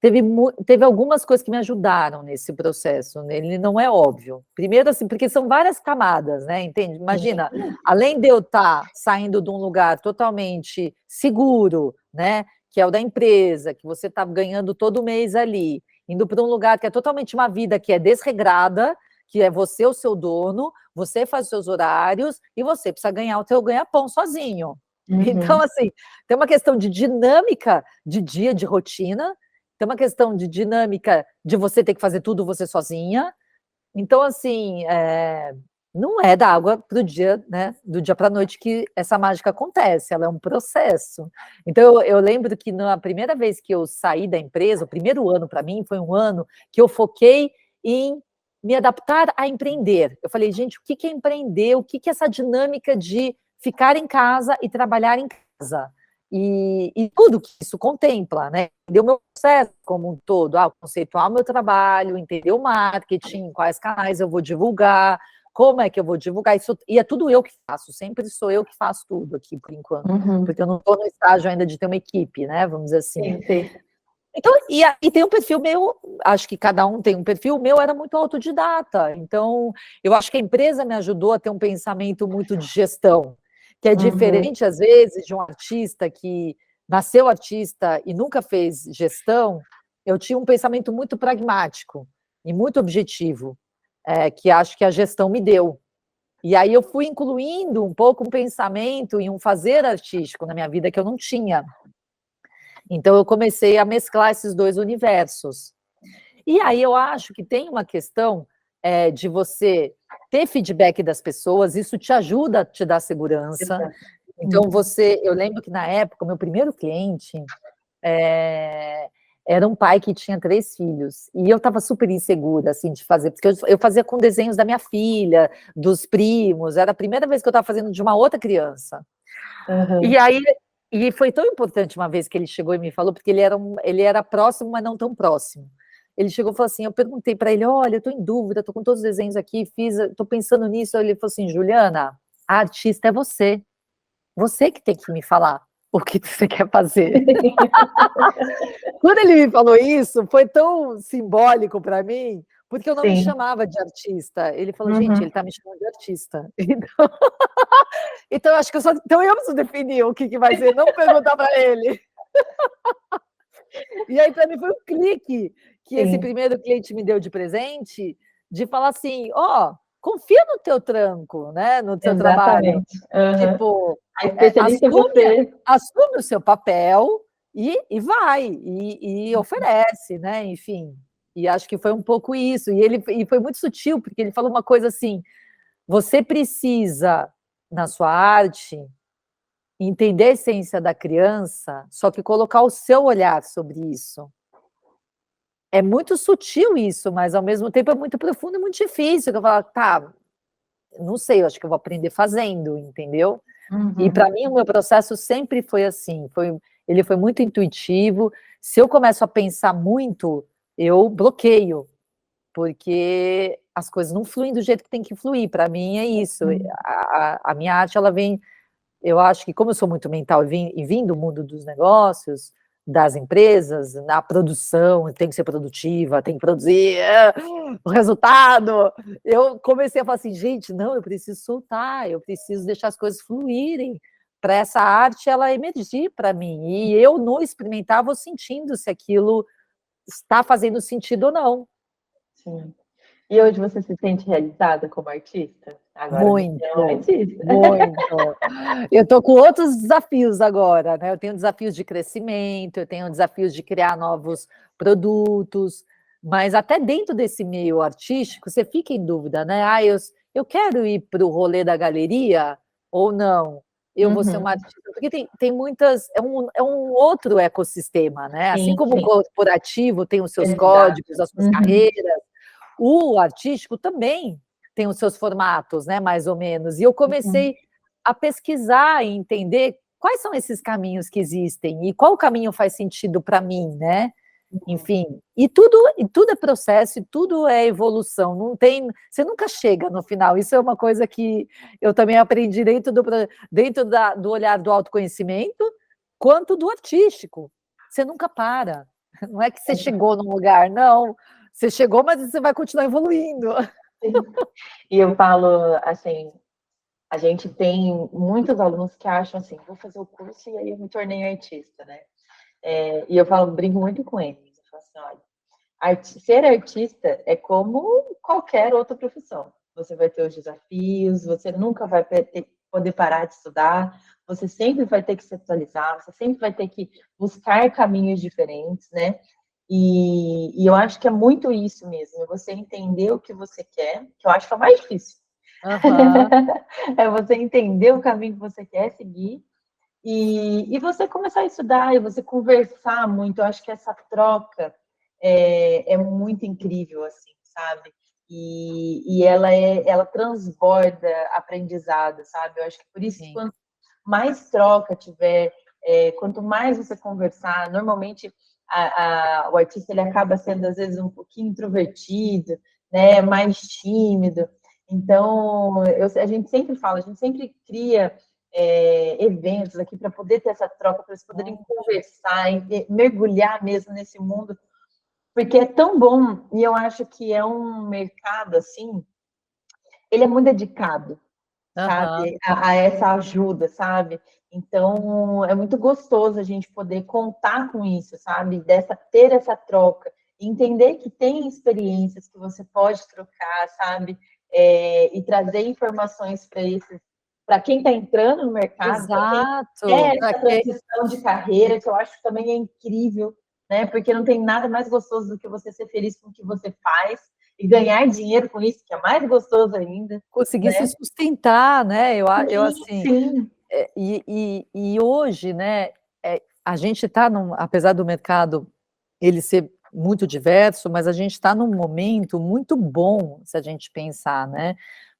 Teve algumas coisas que me ajudaram nesse processo, né? Ele não é óbvio. Primeiro, assim, porque são várias camadas, né? Entende? Imagina, além de eu estar saindo de um lugar totalmente seguro, né? Que é o da empresa, que você está ganhando todo mês ali, indo para um lugar que é totalmente uma vida que é desregrada, que é você o seu dono, você faz os seus horários e você precisa ganhar o teu ganha-pão sozinho. Então, assim, tem uma questão de dinâmica de dia, de rotina, tem uma questão de dinâmica de você ter que fazer tudo você sozinha. Então, assim, não é da água para o dia, né? Do dia para a noite que essa mágica acontece, ela é um processo. Então, eu lembro que na primeira vez que eu saí da empresa, o primeiro ano para mim foi um ano que eu foquei em me adaptar a empreender. Eu falei, gente, o que é empreender? O que é essa dinâmica de ficar em casa e trabalhar em casa? E tudo que isso contempla, né? Entender o meu processo como um todo, conceituar o meu trabalho, entender o marketing, quais canais eu vou divulgar, como é que eu vou divulgar isso? E é tudo eu que faço, sempre sou eu que faço tudo aqui, por enquanto, porque eu não estou no estágio ainda de ter uma equipe, né, vamos dizer assim. Sim, sim. Então, e tem um perfil meu, acho que cada um tem um perfil, o meu era muito autodidata, então eu acho que a empresa me ajudou a ter um pensamento muito de gestão, que é diferente, às vezes, de um artista que nasceu artista e nunca fez gestão. Eu tinha um pensamento muito pragmático e muito objetivo, que acho que a gestão me deu. E aí eu fui incluindo um pouco um pensamento e um fazer artístico na minha vida que eu não tinha. Então eu comecei a mesclar esses dois universos. E aí eu acho que tem uma questão de você ter feedback das pessoas, isso te ajuda a te dar segurança. Exato. Então eu lembro que na época, o meu primeiro cliente era um pai que tinha 3 filhos, e eu estava super insegura, assim, de fazer, porque eu fazia com desenhos da minha filha, dos primos, era a primeira vez que eu estava fazendo de uma outra criança. E aí, e foi tão importante uma vez que ele chegou e me falou, porque ele era próximo, mas não tão próximo. Ele chegou e falou assim, eu perguntei para ele, olha, eu estou em dúvida, estou com todos os desenhos aqui, estou pensando nisso. Aí ele falou assim, Juliana, a artista é você que tem que me falar o que você quer fazer. Quando ele me falou isso, foi tão simbólico para mim, porque eu não me chamava de artista. Ele falou, gente, ele está me chamando de artista. Então, acho que então eu preciso definir o que vai ser, não perguntar para ele. E aí, para mim, foi um clique que esse primeiro cliente me deu de presente, de falar assim, confia no teu tranco, né, no teu trabalho. Tipo, a especialista é você. Assume o seu papel e vai, e oferece, né, enfim. E acho que foi um pouco isso. E foi muito sutil, porque ele falou uma coisa assim, você precisa, na sua arte, entender a essência da criança, só que colocar o seu olhar sobre isso. É muito sutil isso, mas ao mesmo tempo é muito profundo e muito difícil. Eu falo, tá, não sei, eu acho que eu vou aprender fazendo, entendeu? E para mim o meu processo sempre foi assim, ele foi muito intuitivo. Se eu começo a pensar muito, eu bloqueio, porque as coisas não fluem do jeito que tem que fluir. Para mim é isso. A minha arte, ela vem, eu acho que como eu sou muito mental e vim do mundo dos negócios, das empresas, na produção, tem que ser produtiva, tem que produzir o resultado. Eu comecei a falar assim, gente, não, eu preciso soltar, eu preciso deixar as coisas fluírem para essa arte ela emergir para mim. E eu, no experimentar, vou sentindo se aquilo está fazendo sentido ou não. Sim. E hoje você se sente realizada como artista? Agora muito, você é uma artista. muito. Eu estou com outros desafios agora, né? Eu tenho desafios de crescimento, eu tenho desafios de criar novos produtos, mas até dentro desse meio artístico, você fica em dúvida, né? Eu quero ir para o rolê da galeria ou não? Eu vou ser uma artista, porque tem muitas, é um outro ecossistema, né? Assim como o corporativo tem os seus códigos, as suas carreiras, o artístico também tem os seus formatos, né, mais ou menos. E eu comecei a pesquisar e entender quais são esses caminhos que existem e qual caminho faz sentido para mim, né? Enfim, e tudo é processo, e tudo é evolução. Não tem, você nunca chega no final. Isso é uma coisa que eu também aprendi dentro do olhar do autoconhecimento, quanto do artístico. Você nunca para. Não é que você chegou num lugar, não. Você chegou, mas você vai continuar evoluindo. E eu falo, assim, a gente tem muitos alunos que acham assim, vou fazer o curso e aí eu me tornei artista, né? E eu falo, brinco muito com eles. Eu falo assim, olha, ser artista é como qualquer outra profissão. Você vai ter os desafios, você nunca vai poder parar de estudar, você sempre vai ter que se atualizar, você sempre vai ter que buscar caminhos diferentes, né? E eu acho que é muito isso mesmo, é você entender o que você quer, que eu acho que é o mais difícil. É você entender o caminho que você quer seguir e você começar a estudar e você conversar muito. Eu acho que essa troca é muito incrível, assim, sabe? E ela transborda aprendizado, sabe? Eu acho que por isso que quanto mais troca tiver, quanto mais você conversar, normalmente o artista ele acaba sendo às vezes um pouquinho introvertido, né? Mais tímido. Então, a gente sempre fala, a gente sempre cria eventos aqui para poder ter essa troca, para eles poderem conversar e mergulhar mesmo nesse mundo, porque é tão bom, e eu acho que é um mercado, assim, ele é muito dedicado, Aham. sabe, a essa ajuda, sabe? Então, é muito gostoso a gente poder contar com isso, sabe? Ter essa troca, entender que tem experiências que você pode trocar, sabe? E trazer informações para quem está entrando no mercado, para quem Exato, quer para essa que transição de carreira, que eu acho que também é incrível, né? Porque não tem nada mais gostoso do que você ser feliz com o que você faz e ganhar dinheiro com isso, que é mais gostoso ainda, conseguir se né? sustentar, né? Eu Sim, assim, sim. e hoje, né, a gente está apesar do mercado ele ser muito diverso, mas a gente está num momento muito bom, se a gente pensar, né?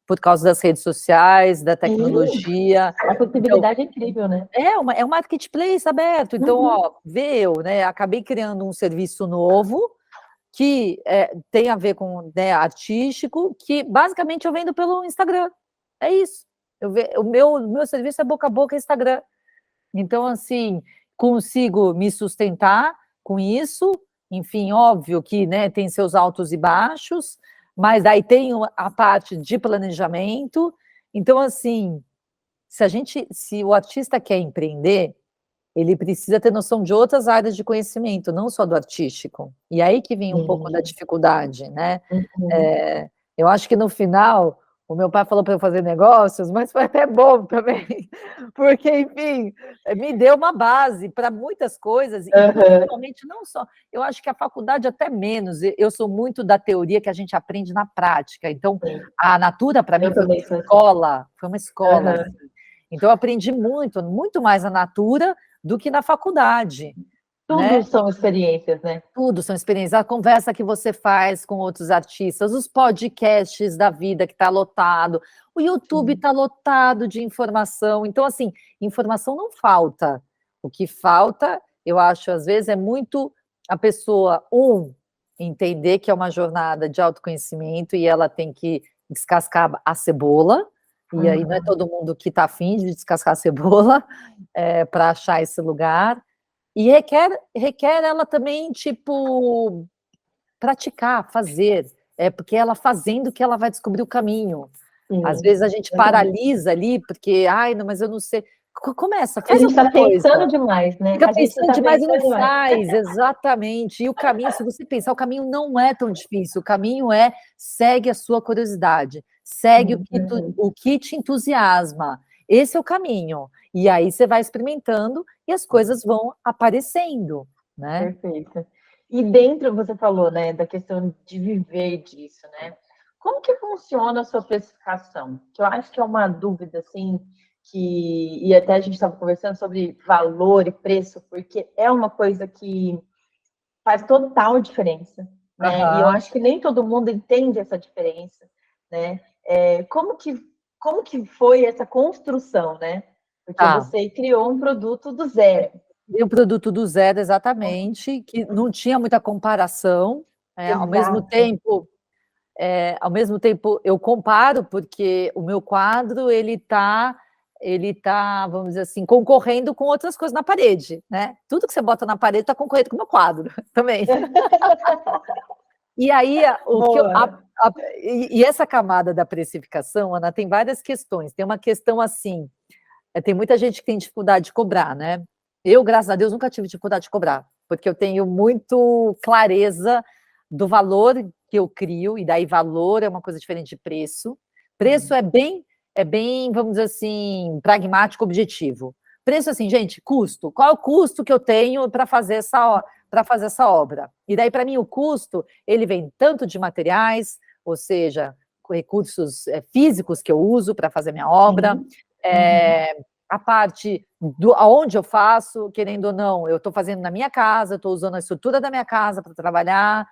Por causa das redes sociais, da Sim, tecnologia. a Então, possibilidade é incrível, né? é um marketplace aberto. Então, Uhum. ó, vê eu, né? Acabei criando um serviço novo que tem a ver com, né, artístico, que basicamente eu vendo pelo Instagram. É isso. O meu serviço é boca a boca Instagram. Então, assim, consigo me sustentar com isso. Enfim, óbvio que, né, tem seus altos e baixos, mas aí tem a parte de planejamento. Então, assim, se o artista quer empreender, ele precisa ter noção de outras áreas de conhecimento, não só do artístico. E aí que vem um pouco da Sim. dificuldade, né? Uhum. É, eu acho que no final, o meu pai falou para eu fazer negócios, mas foi até bom também, porque, enfim, me deu uma base para muitas coisas, e Aham. principalmente não só. Eu acho que a faculdade até menos, eu sou muito da teoria que a gente aprende na prática. Então, Sim. a Natura, para mim, Eu também sou assim. foi uma escola. Aham. Então, eu aprendi muito, muito mais a Natura do que na faculdade, né? Tudo são experiências, né? Tudo são experiências. A conversa que você faz com outros artistas, os podcasts da vida que está lotado, o YouTube Sim. está lotado de informação. Então, assim, informação não falta. O que falta, eu acho, às vezes, é muito a pessoa, entender que é uma jornada de autoconhecimento e ela tem que descascar a cebola, e aí não é Uhum. todo mundo que está afim de descascar a cebola para achar esse lugar. E requer ela também, tipo, praticar, fazer. Porque ela fazendo que ela vai descobrir o caminho. Às Sim. vezes a gente Exatamente. paralisa ali, porque, ai, não, mas eu não sei. Começa, A faz gente alguma está pensando coisa. demais, né? Fica A gente pensando está demais e não pensando demais. faz, exatamente. E o caminho, se você pensar, o caminho não é tão difícil. O caminho segue a sua curiosidade, segue Sim, perfeito. o que te entusiasma. Esse é o caminho. E aí você vai experimentando e as coisas vão aparecendo, né? Perfeito. E dentro, você falou, né, da questão de viver disso, né? Como que funciona a sua precificação? Que eu acho que é uma dúvida, assim, e até a gente estava conversando sobre valor e preço, porque é uma coisa que faz total diferença, né? E eu Aham. acho que nem todo mundo entende essa diferença, né? Como que foi essa construção, né? Porque Tá. você criou um produto do zero. E o produto do zero, exatamente, que não tinha muita comparação. Exato. Ao mesmo tempo eu comparo, porque o meu quadro ele tá, vamos dizer assim, concorrendo com outras coisas na parede, né? Tudo que você bota na parede está concorrendo com o meu quadro também. E aí, Boa. e essa camada da precificação, Ana, tem várias questões. Tem uma questão assim, tem muita gente que tem dificuldade de cobrar, né? Eu, graças a Deus, nunca tive dificuldade de cobrar, porque eu tenho muito clareza do valor que eu crio, e daí valor é uma coisa diferente de preço. Preço é bem, vamos dizer assim, pragmático, objetivo. Preço, assim, gente, custo. Qual é o custo que eu tenho para fazer essa obra? E daí, para mim, o custo, ele vem tanto de materiais, ou seja, recursos físicos que eu uso para fazer minha obra, Sim. Uhum. é, a parte do aonde eu faço, querendo ou não, eu estou fazendo na minha casa, estou usando a estrutura da minha casa para trabalhar,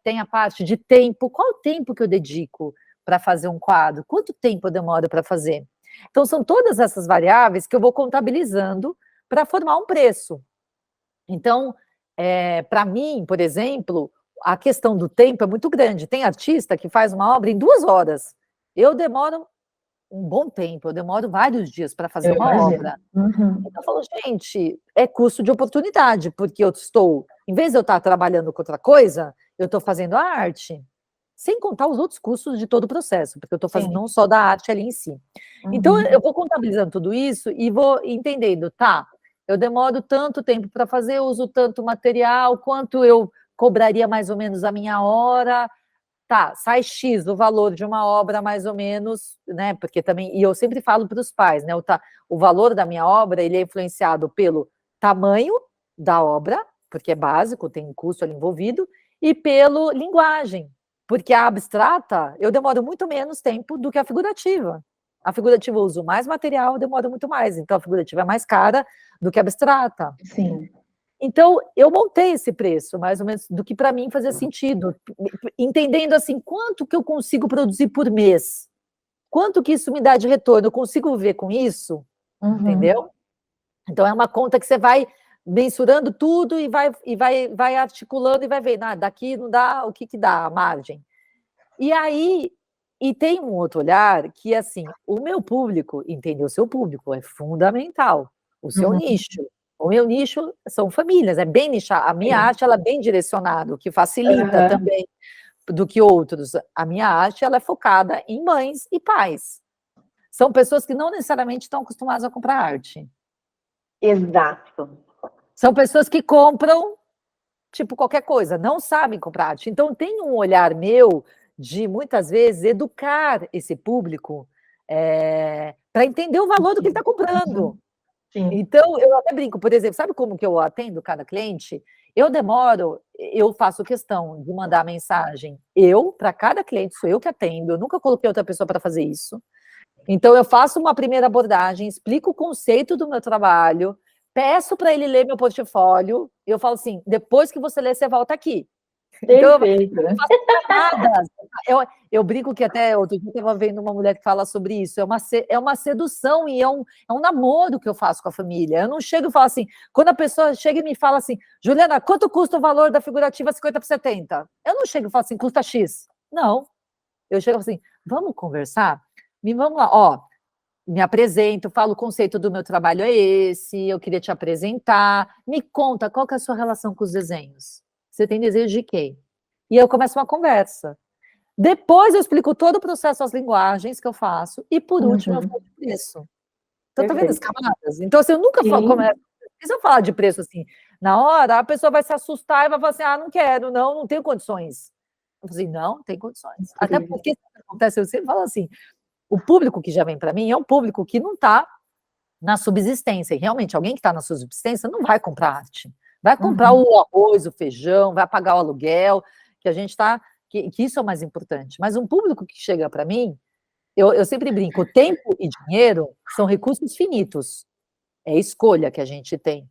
tem a parte de tempo, qual o tempo que eu dedico para fazer um quadro? Quanto tempo eu demoro para fazer? Então, são todas essas variáveis que eu vou contabilizando para formar um preço. Então, para mim, por exemplo, a questão do tempo é muito grande. Tem artista que faz uma obra em 2 horas. eu demoro um bom tempo, eu demoro vários dias para fazer Eu uma imagino. obra. Uhum. Então eu falo: "Gente, é custo de oportunidade", porque eu estou em vez de eu estar trabalhando com outra coisa, eu estou fazendo a arte, sem contar os outros custos de todo o processo, porque eu estou fazendo Sim. não só da arte ali em si. Então Uhum. eu vou contabilizando tudo isso e vou entendendo, tá, eu demoro tanto tempo para fazer, eu uso tanto material, quanto eu cobraria mais ou menos a minha hora, tá, sai X o valor de uma obra mais ou menos, né, porque também e eu sempre falo para os pais, né, o valor da minha obra, ele é influenciado pelo tamanho da obra, porque é básico, tem um custo ali envolvido, e pelo linguagem, porque a abstrata, eu demoro muito menos tempo do que a figurativa. A figurativa eu uso mais material, demora muito mais, então a figurativa é mais cara do que a abstrata. Sim. Então, eu montei esse preço, mais ou menos, do que para mim fazia sentido, entendendo assim, quanto que eu consigo produzir por mês? Quanto que isso me dá de retorno? Eu consigo viver com isso? Uhum. Entendeu? Então é uma conta que você vai mensurando tudo e vai articulando e vai vendo, ah, daqui não dá, o que que dá a margem? E aí, e tem um outro olhar que, assim, o meu público, entender o seu público é fundamental, o seu Uhum. nicho. O meu nicho são famílias, é bem nichado. A minha Sim. arte, ela é bem direcionada, o que facilita Aham. também do que outros. A minha arte, ela é focada em mães e pais. São pessoas que não necessariamente estão acostumadas a comprar arte. Exato. São pessoas que compram tipo, qualquer coisa, não sabem comprar arte. Então tem um olhar meu de, muitas vezes, educar esse público, para entender o valor do que ele Sim. está comprando. Uhum. Sim. Então, eu até brinco, por exemplo, sabe como que eu atendo cada cliente? Eu faço questão de mandar a mensagem, para cada cliente, sou eu que atendo, eu nunca coloquei outra pessoa para fazer isso. Então, eu faço uma primeira abordagem, explico o conceito do meu trabalho, peço para ele ler meu portfólio, eu falo assim: depois que você ler, você volta aqui. Então, eu Perfeito. faço chamadas. Eu brinco que até outro dia eu estava vendo uma mulher que fala sobre isso. É uma sedução e é um namoro que eu faço com a família. Eu não chego e falo assim, quando a pessoa chega e me fala assim, Juliana, quanto custa o valor da figurativa 50 por 70? Eu não chego e falo assim, custa X. Não. Eu chego assim, vamos conversar? Vamos lá, ó, me apresento, falo o conceito do meu trabalho é esse, eu queria te apresentar, me conta qual que é a sua relação com os desenhos. Você tem desejo de quê? E eu começo uma conversa. Depois eu explico todo o processo, as linguagens que eu faço, e por último eu Uhum. falo de preço. Então, tá vendo as Perfeito. camadas? Então, assim, eu nunca começo. Sim. Se eu falar de preço assim, na hora, a pessoa vai se assustar e vai falar assim: ah, não quero, não tenho condições. Eu falei, não, tem condições. Até Incrível. porque acontece, eu sempre falo assim, o público que já vem para mim é um público que não está na subsistência. E realmente, alguém que está na subsistência não vai comprar arte. Vai comprar Uhum. o arroz, o feijão, vai pagar o aluguel, que a gente está. Que isso é o mais importante. Mas um público que chega para mim, eu sempre brinco, tempo e dinheiro são recursos finitos. É escolha que a gente tem.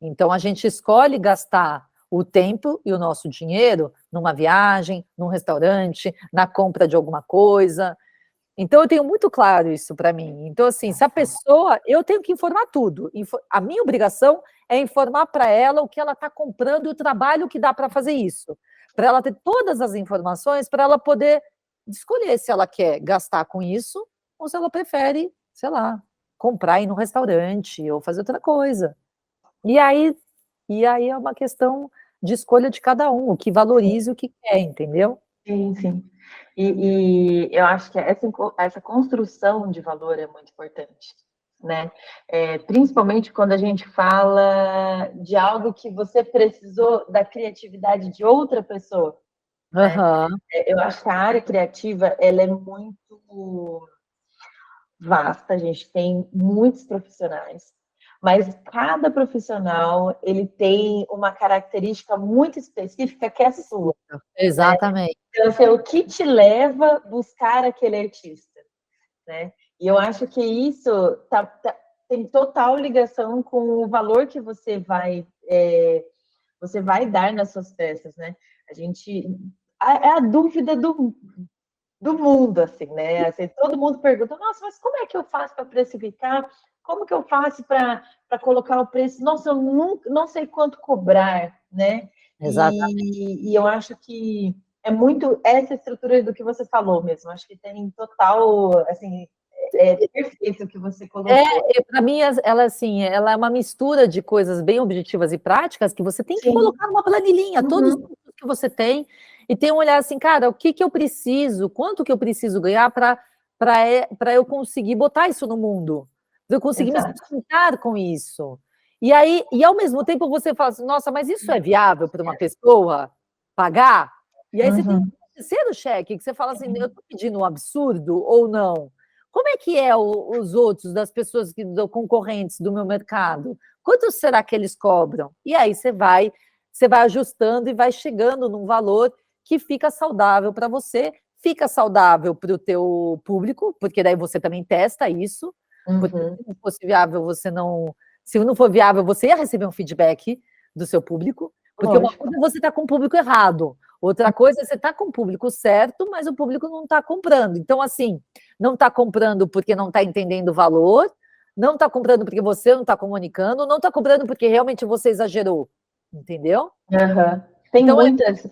Então, a gente escolhe gastar o tempo e o nosso dinheiro numa viagem, num restaurante, na compra de alguma coisa. Então, eu tenho muito claro isso para mim. Então, assim, se a pessoa. Eu tenho que informar tudo. A minha obrigação é informar para ela o que ela está comprando e o trabalho que dá para fazer isso. Para ela ter todas as informações, para ela poder escolher se ela quer gastar com isso ou se ela prefere, sei lá, comprar ir num restaurante ou fazer outra coisa. E aí, e aí é uma questão de escolha de cada um, o que valoriza e o que quer, entendeu? Sim, sim. E eu acho que essa construção de valor é muito importante, né? Principalmente quando a gente fala de algo que você precisou da criatividade de outra pessoa, né? Aham, Eu acho que a área criativa, ela é muito vasta, a gente tem muitos profissionais, mas cada profissional, ele tem uma característica muito específica que é sua, né? exatamente. Então, assim, o que te leva a buscar aquele artista, né? E eu acho que isso tem total ligação com o valor que você vai dar nas suas peças, né? A gente é a dúvida do mundo, assim, né? Assim, todo mundo pergunta, nossa, mas como é que eu faço para precificar? Como que eu faço para colocar o preço? Nossa, eu nunca, não sei quanto cobrar, né? Exatamente. E eu acho que é muito essa estrutura do que você falou mesmo. Acho que tem total, assim, perfeito o que você colocou. Para mim, ela, assim, ela é uma mistura de coisas bem objetivas e práticas que você tem que Sim. colocar numa planilhinha, todos os pontos que você tem, e tem um olhar assim, cara, o que eu preciso, quanto que eu preciso ganhar para eu conseguir botar isso no mundo, para eu conseguir me sustentar com isso. E aí, e ao mesmo tempo você fala assim, nossa, mas isso é viável para uma pessoa pagar? E aí você tem o terceiro cheque, que você fala assim, eu estou pedindo um absurdo ou não? Como é que é os outros, das pessoas concorrentes do meu mercado? Quanto será que eles cobram? E aí você vai ajustando e vai chegando num valor que fica saudável para você, fica saudável para o teu público, porque daí você também testa isso, porque se não fosse viável, se não for viável, você ia receber um feedback do seu público, porque uma coisa é você está com o público errado, outra coisa é você está com o público certo, mas o público não está comprando. Então, assim, não está comprando porque não está entendendo o valor, não está comprando porque você não está comunicando, não está comprando porque realmente você exagerou, entendeu? Tem então, muitas,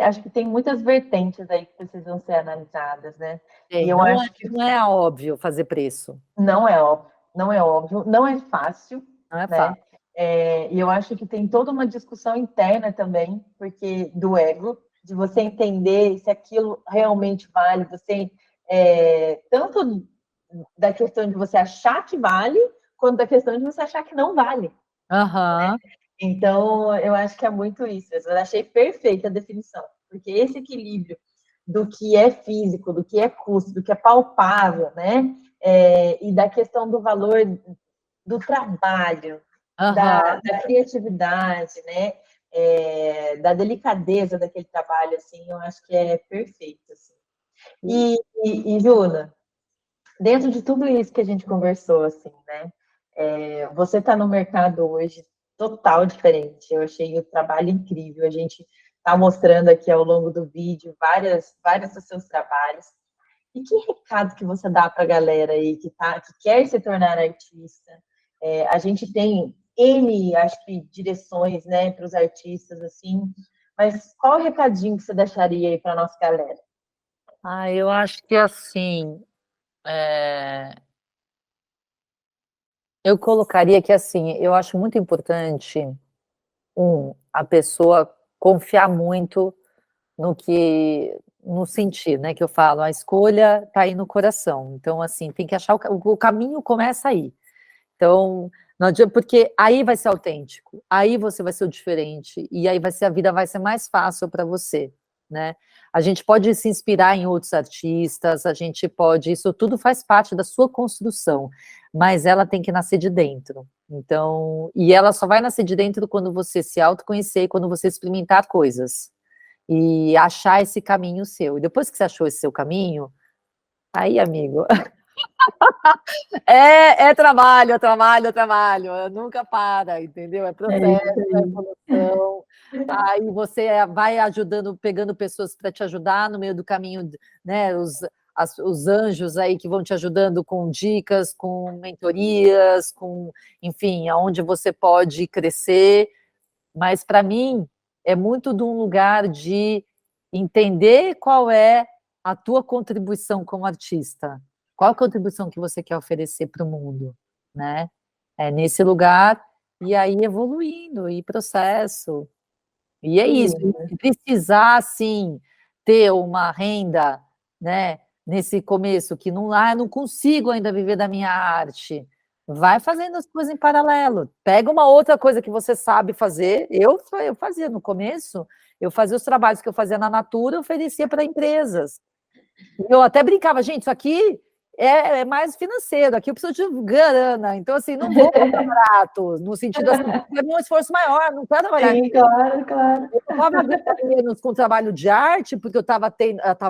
acho que tem muitas vertentes aí que precisam ser analisadas, né? E eu acho que não é óbvio fazer preço. Não é óbvio, não é fácil. Não é fácil. E eu acho que tem toda uma discussão interna também, porque do ego, de você entender se aquilo realmente vale, tanto da questão de você achar que vale, quanto da questão de você achar que não vale. Né? Então, eu acho que é muito isso. Eu achei perfeita a definição, porque esse equilíbrio do que é físico, do que é custo, do que é palpável, né? E da questão do valor do trabalho, da criatividade, né? Da delicadeza daquele trabalho, assim, eu acho que é perfeito. Assim. E Juna, dentro de tudo isso que a gente conversou, assim, né? Você está no mercado hoje total diferente. Eu achei o trabalho incrível. A gente está mostrando aqui ao longo do vídeo vários dos seus trabalhos. E que recado que você dá para a galera aí que quer se tornar artista? A gente tem acho que, direções, né, para os artistas, assim. Mas qual o recadinho que você deixaria aí para a nossa galera? Eu acho que, assim, eu colocaria que, assim, eu acho muito importante, a pessoa confiar muito no sentir, né, que eu falo, a escolha está aí no coração. Então, assim, tem que achar o caminho começa aí. Então, não adianta, porque aí vai ser autêntico, aí você vai ser o diferente, e aí a vida vai ser mais fácil para você, né? A gente pode se inspirar em outros artistas, isso tudo faz parte da sua construção, mas ela tem que nascer de dentro. Então, e ela só vai nascer de dentro quando você se autoconhecer, quando você experimentar coisas e achar esse caminho seu. E depois que você achou esse seu caminho, aí, amigo, trabalho, nunca para, entendeu? É processo, é evolução. Aí você vai ajudando, pegando pessoas para te ajudar no meio do caminho, né? Os anjos aí que vão te ajudando com dicas, com mentorias, enfim, aonde você pode crescer. Mas para mim é muito de um lugar de entender qual é a tua contribuição como artista. Qual a contribuição que você quer oferecer para o mundo, né? É nesse lugar, e aí evoluindo, e processo. E é isso, se precisar, assim, ter uma renda, né, nesse começo, que não consigo ainda viver da minha arte, vai fazendo as coisas em paralelo. Pega uma outra coisa que você sabe fazer. Eu fazia no começo, eu fazia os trabalhos que eu fazia na Natura, eu oferecia para empresas. Eu até brincava, gente, isso aqui é mais financeiro, aqui eu preciso de grana, então, assim, não vou cobrar barato, no sentido assim, é um esforço maior, não quero trabalhar. Sim, claro. Eu tomava menos com trabalho de arte, porque eu estava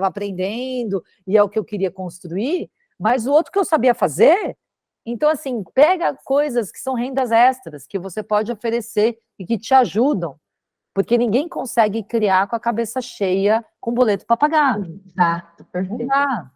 aprendendo, e é o que eu queria construir, mas o outro que eu sabia fazer, então, assim, pega coisas que são rendas extras, que você pode oferecer e que te ajudam, porque ninguém consegue criar com a cabeça cheia, com boleto para pagar. Exato, perfeito. Não dá.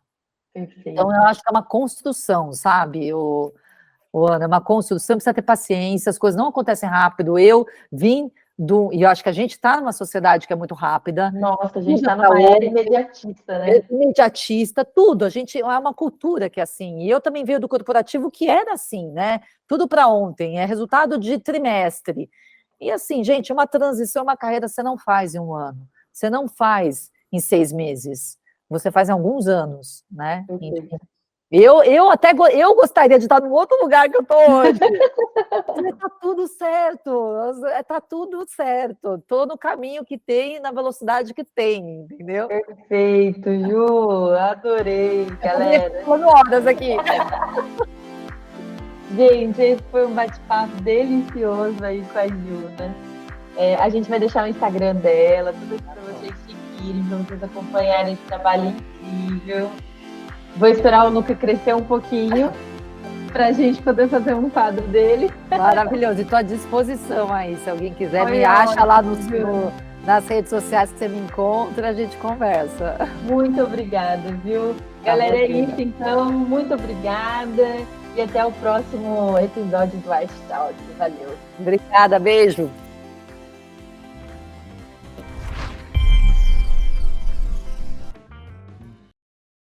Então, eu acho que é uma construção, sabe? Ana, é uma construção, precisa ter paciência, as coisas não acontecem rápido. Eu vim e eu acho que a gente está numa sociedade que é muito rápida. Nossa, a gente está numa era imediatista, né? Imediatista, tudo. A gente é uma cultura que é assim. E eu também venho do corporativo que era assim, né? Tudo para ontem, é resultado de trimestre. E assim, gente, uma transição, uma carreira você não faz em um ano, você não faz em 6 meses, você faz em alguns anos, né? Perfeito. Eu gostaria de estar num outro lugar que eu estou hoje. Está tudo certo, está tudo certo. Estou no caminho que tem, na velocidade que tem, entendeu? Perfeito, Ju, adorei, galera. Falando horas aqui. Gente, esse foi um bate-papo delicioso aí com a Ju, né? A gente vai deixar o Instagram dela, tudo para vocês seguirem, para vocês acompanharem esse trabalho incrível. Vou esperar o Luca crescer um pouquinho para a gente poder fazer um quadro dele. Maravilhoso, estou à disposição aí. Se alguém quiser, me acha lá nas redes sociais que você me encontra, a gente conversa. Muito obrigada, viu? Galera, é isso então. Muito obrigada e até o próximo episódio do Art Talk. Valeu. Obrigada, beijo.